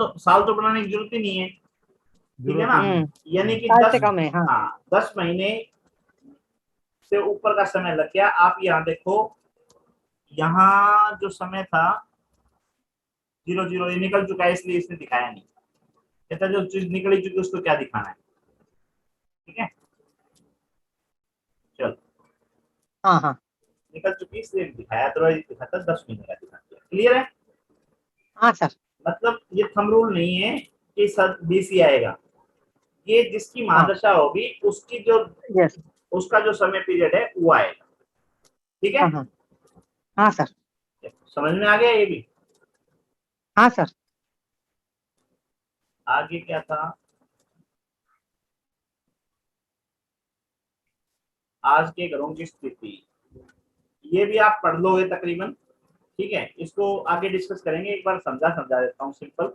तो बनाने की जरूरत ही नहीं है, ठीक है ना? यानी कि साल 10, से कम है। हाँ हाँ 10 महीने से ऊपर का समय लग गया। आप यहाँ देखो, यहाँ जो समय था 00 ये निकल चुका है, इसलिए इसने दिखाया नहीं। कहता जो चीज निकली चुकी उसको क्या दिखाना है, ठीक है? चलो हाँ हाँ निकल चुकी इसलिए दिखाया, अदरवाइज दिखाता 10 महीने का दिखा दिया। क्लियर है? हाँ सर। मतलब ये थंब रूल नहीं है कि सर बीसी आएगा, ये जिसकी महादशा होगी उसकी जो यस। उसका जो समय पीरियड है वो आएगा, ठीक है? हाँ हाँ हाँ सर। समझ में आ गया ये भी? हाँ सर। आगे क्या था? आज के ग्रहों की स्थिति, ये भी आप पढ़ लोगे तकरीबन, ठीक है? इसको आगे डिस्कस करेंगे। एक बार समझा देता हूँ सिंपल।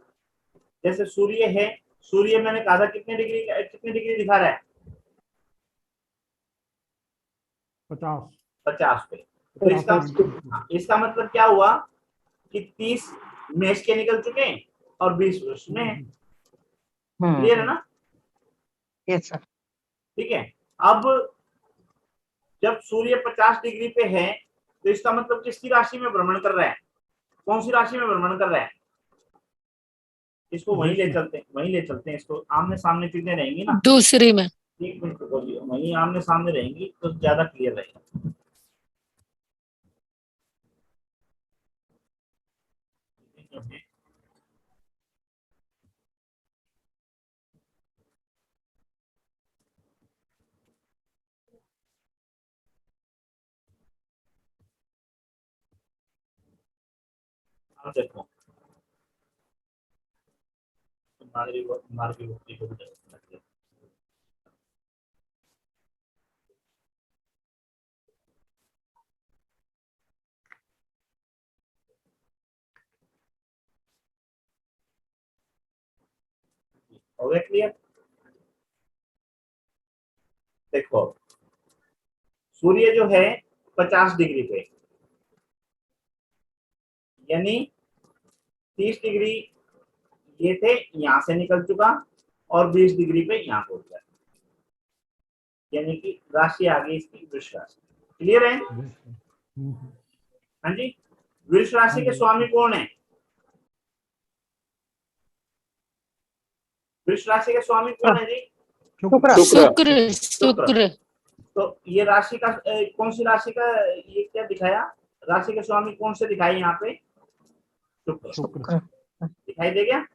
जैसे सूर्य है, सूर्य मैंने कहा था कितने डिग्री दिखा रहा है? 50 पे। तो इसका मतलब क्या हुआ कि 30 मेष के निकल चुके हैं और 20 वर्ष में है। क्लियर है ना? Yes sir. ठीक है। अब जब सूर्य 50 डिग्री पे है तो इसका मतलब किसकी राशि में भ्रमण कर रहा है? कौन सी राशि में भ्रमण कर रहा है? इसको वहीं ले चलते हैं इसको, आमने सामने चीजें रहेंगी ना। दूसरी में। एक मिनट बोलिए, वहीं आमने सामने रहेंगी तो ज्यादा क्लियर रहेगा। अब देखो मार्गी भक्ति को भी हो गया क्लियर? देखो सूर्य जो है 50 डिग्री पे, यानी 30 डिग्री ये थे, यहां से निकल चुका और 20 डिग्री पे यहां पहुंच गया, यानी कि राशि आ गई इसकी वृष राशि। क्लियर है? हाँ जी। वृष राशि के स्वामी कौन है? वृष राशि के स्वामी कौन है जी? शुक्र। शुक्र शुक्र तो ये राशि का कौन सी राशि का, ये क्या दिखाया, राशि के स्वामी कौन से दिखाई यहाँ पे? शुक्र। शुक्र। दिखाई दे गया?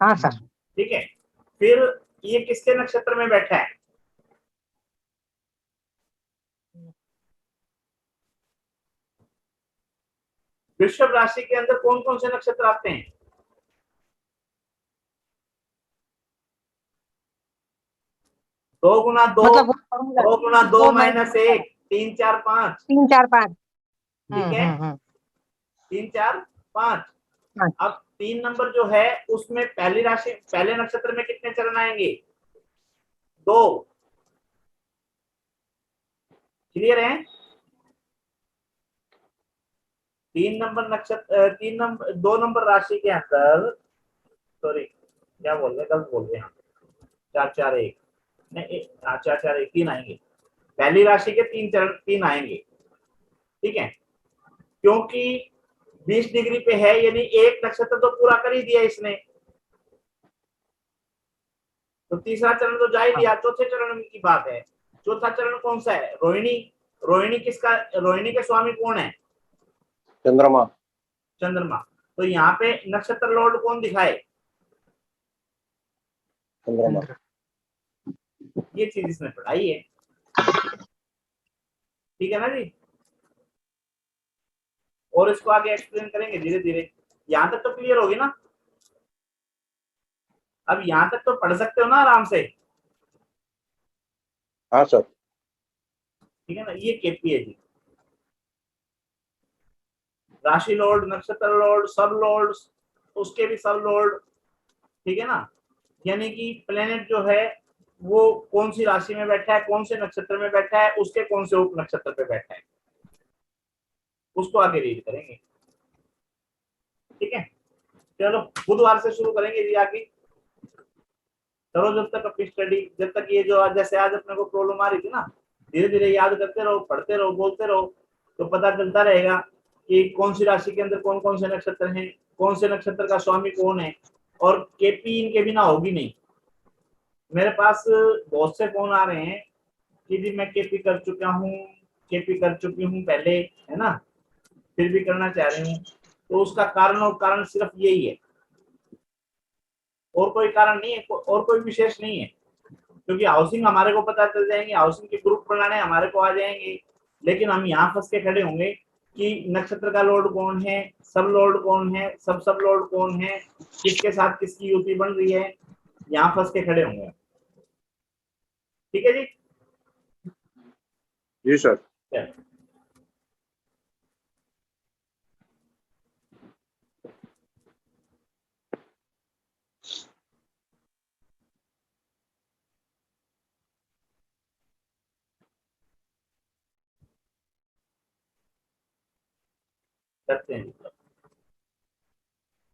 हाँ सर। ठीक है। फिर ये किसके नक्षत्र में बैठा है? वृषभ राशि के अंदर कौन कौन से नक्षत्र आते हैं? दो गुना दो, मतलब वो फॉर्मूला 2 गुना 2 माइनस 1, 3 4 5। 3 4 5। ठीक है, 3 4 5। हाँ। अब 3 नंबर जो है उसमें पहली राशि, पहले नक्षत्र में कितने चरण आएंगे? 2। क्लियर है? 3 नंबर नक्षत्र, 2 नंबर राशि के अंदर, सॉरी क्या बोल रहे, गलत बोल रहे हैं, 4 4 1 नहीं, 4 4 1 3 आएंगे। पहली राशि के 3 चरण 3 आएंगे। ठीक है, क्योंकि 20 डिग्री पे है, यानी एक नक्षत्र तो पूरा कर ही दिया इसने, तो तीसरा चरण तो जा ही दिया। चौथे चरण की बात है। चौथा चरण कौन सा है? रोहिणी। रोहिणी किसका, रोहिणी के स्वामी कौन है? चंद्रमा। चंद्रमा। तो यहाँ पे नक्षत्र लॉर्ड कौन दिखाए? चंद्रमा। ये चीज इसने पढ़ाई है। ठीक है ना जी? और इसको आगे एक्सप्लेन करेंगे धीरे धीरे। यहां तक तो क्लियर होगी ना? अब यहां तक तो पढ़ सकते हो ना आराम से? हाँ सर। ठीक है ना? ये केपी है जी, राशि लॉर्ड, नक्षत्र लॉर्ड, सब लॉर्ड, उसके भी सब लॉर्ड। ठीक है ना? यानी कि प्लेनेट जो है वो कौन सी राशि में बैठा है, कौन से नक्षत्र में बैठा है, उसके कौन से उप नक्षत्र पे बैठा है, उसको आगे रीड करेंगे। ठीक है, चलो बुधवार से शुरू करेंगे जी आगे। करो जब तक अपनी स्टडी, जब तक ये जो आज, जैसे आज अपने को प्रॉब्लम आ रही थी ना, धीरे धीरे याद करते रहो, पढ़ते रहो, बोलते रहो, तो पता चलता रहेगा कि कौन सी राशि के अंदर कौन कौन से नक्षत्र हैं, कौन से नक्षत्र का स्वामी कौन है। और केपी इनके बिना होगी नहीं। मेरे पास बहुत से फोन आ रहे हैं कि जी मैं केपी कर चुका हूँ, केपी कर चुकी हूँ पहले, है ना, फिर भी करना चाह रही हूँ। तो उसका कारण सिर्फ यही है, और कोई कारण नहीं है, और कोई विशेष नहीं है। क्योंकि हाउसिंग हमारे को पता चल जाएंगे, हाउसिंग के ग्रुप बनाने हमारे को आ जाएंगे, लेकिन हम यहाँ फंस के खड़े होंगे कि नक्षत्र का लॉर्ड कौन है, सब लॉर्ड कौन है, सब लॉर्ड कौन है, किसके साथ किसकी युति बन रही है, यहाँ फंस के खड़े होंगे। ठीक है जी? जी सर। चलो। करते हैं।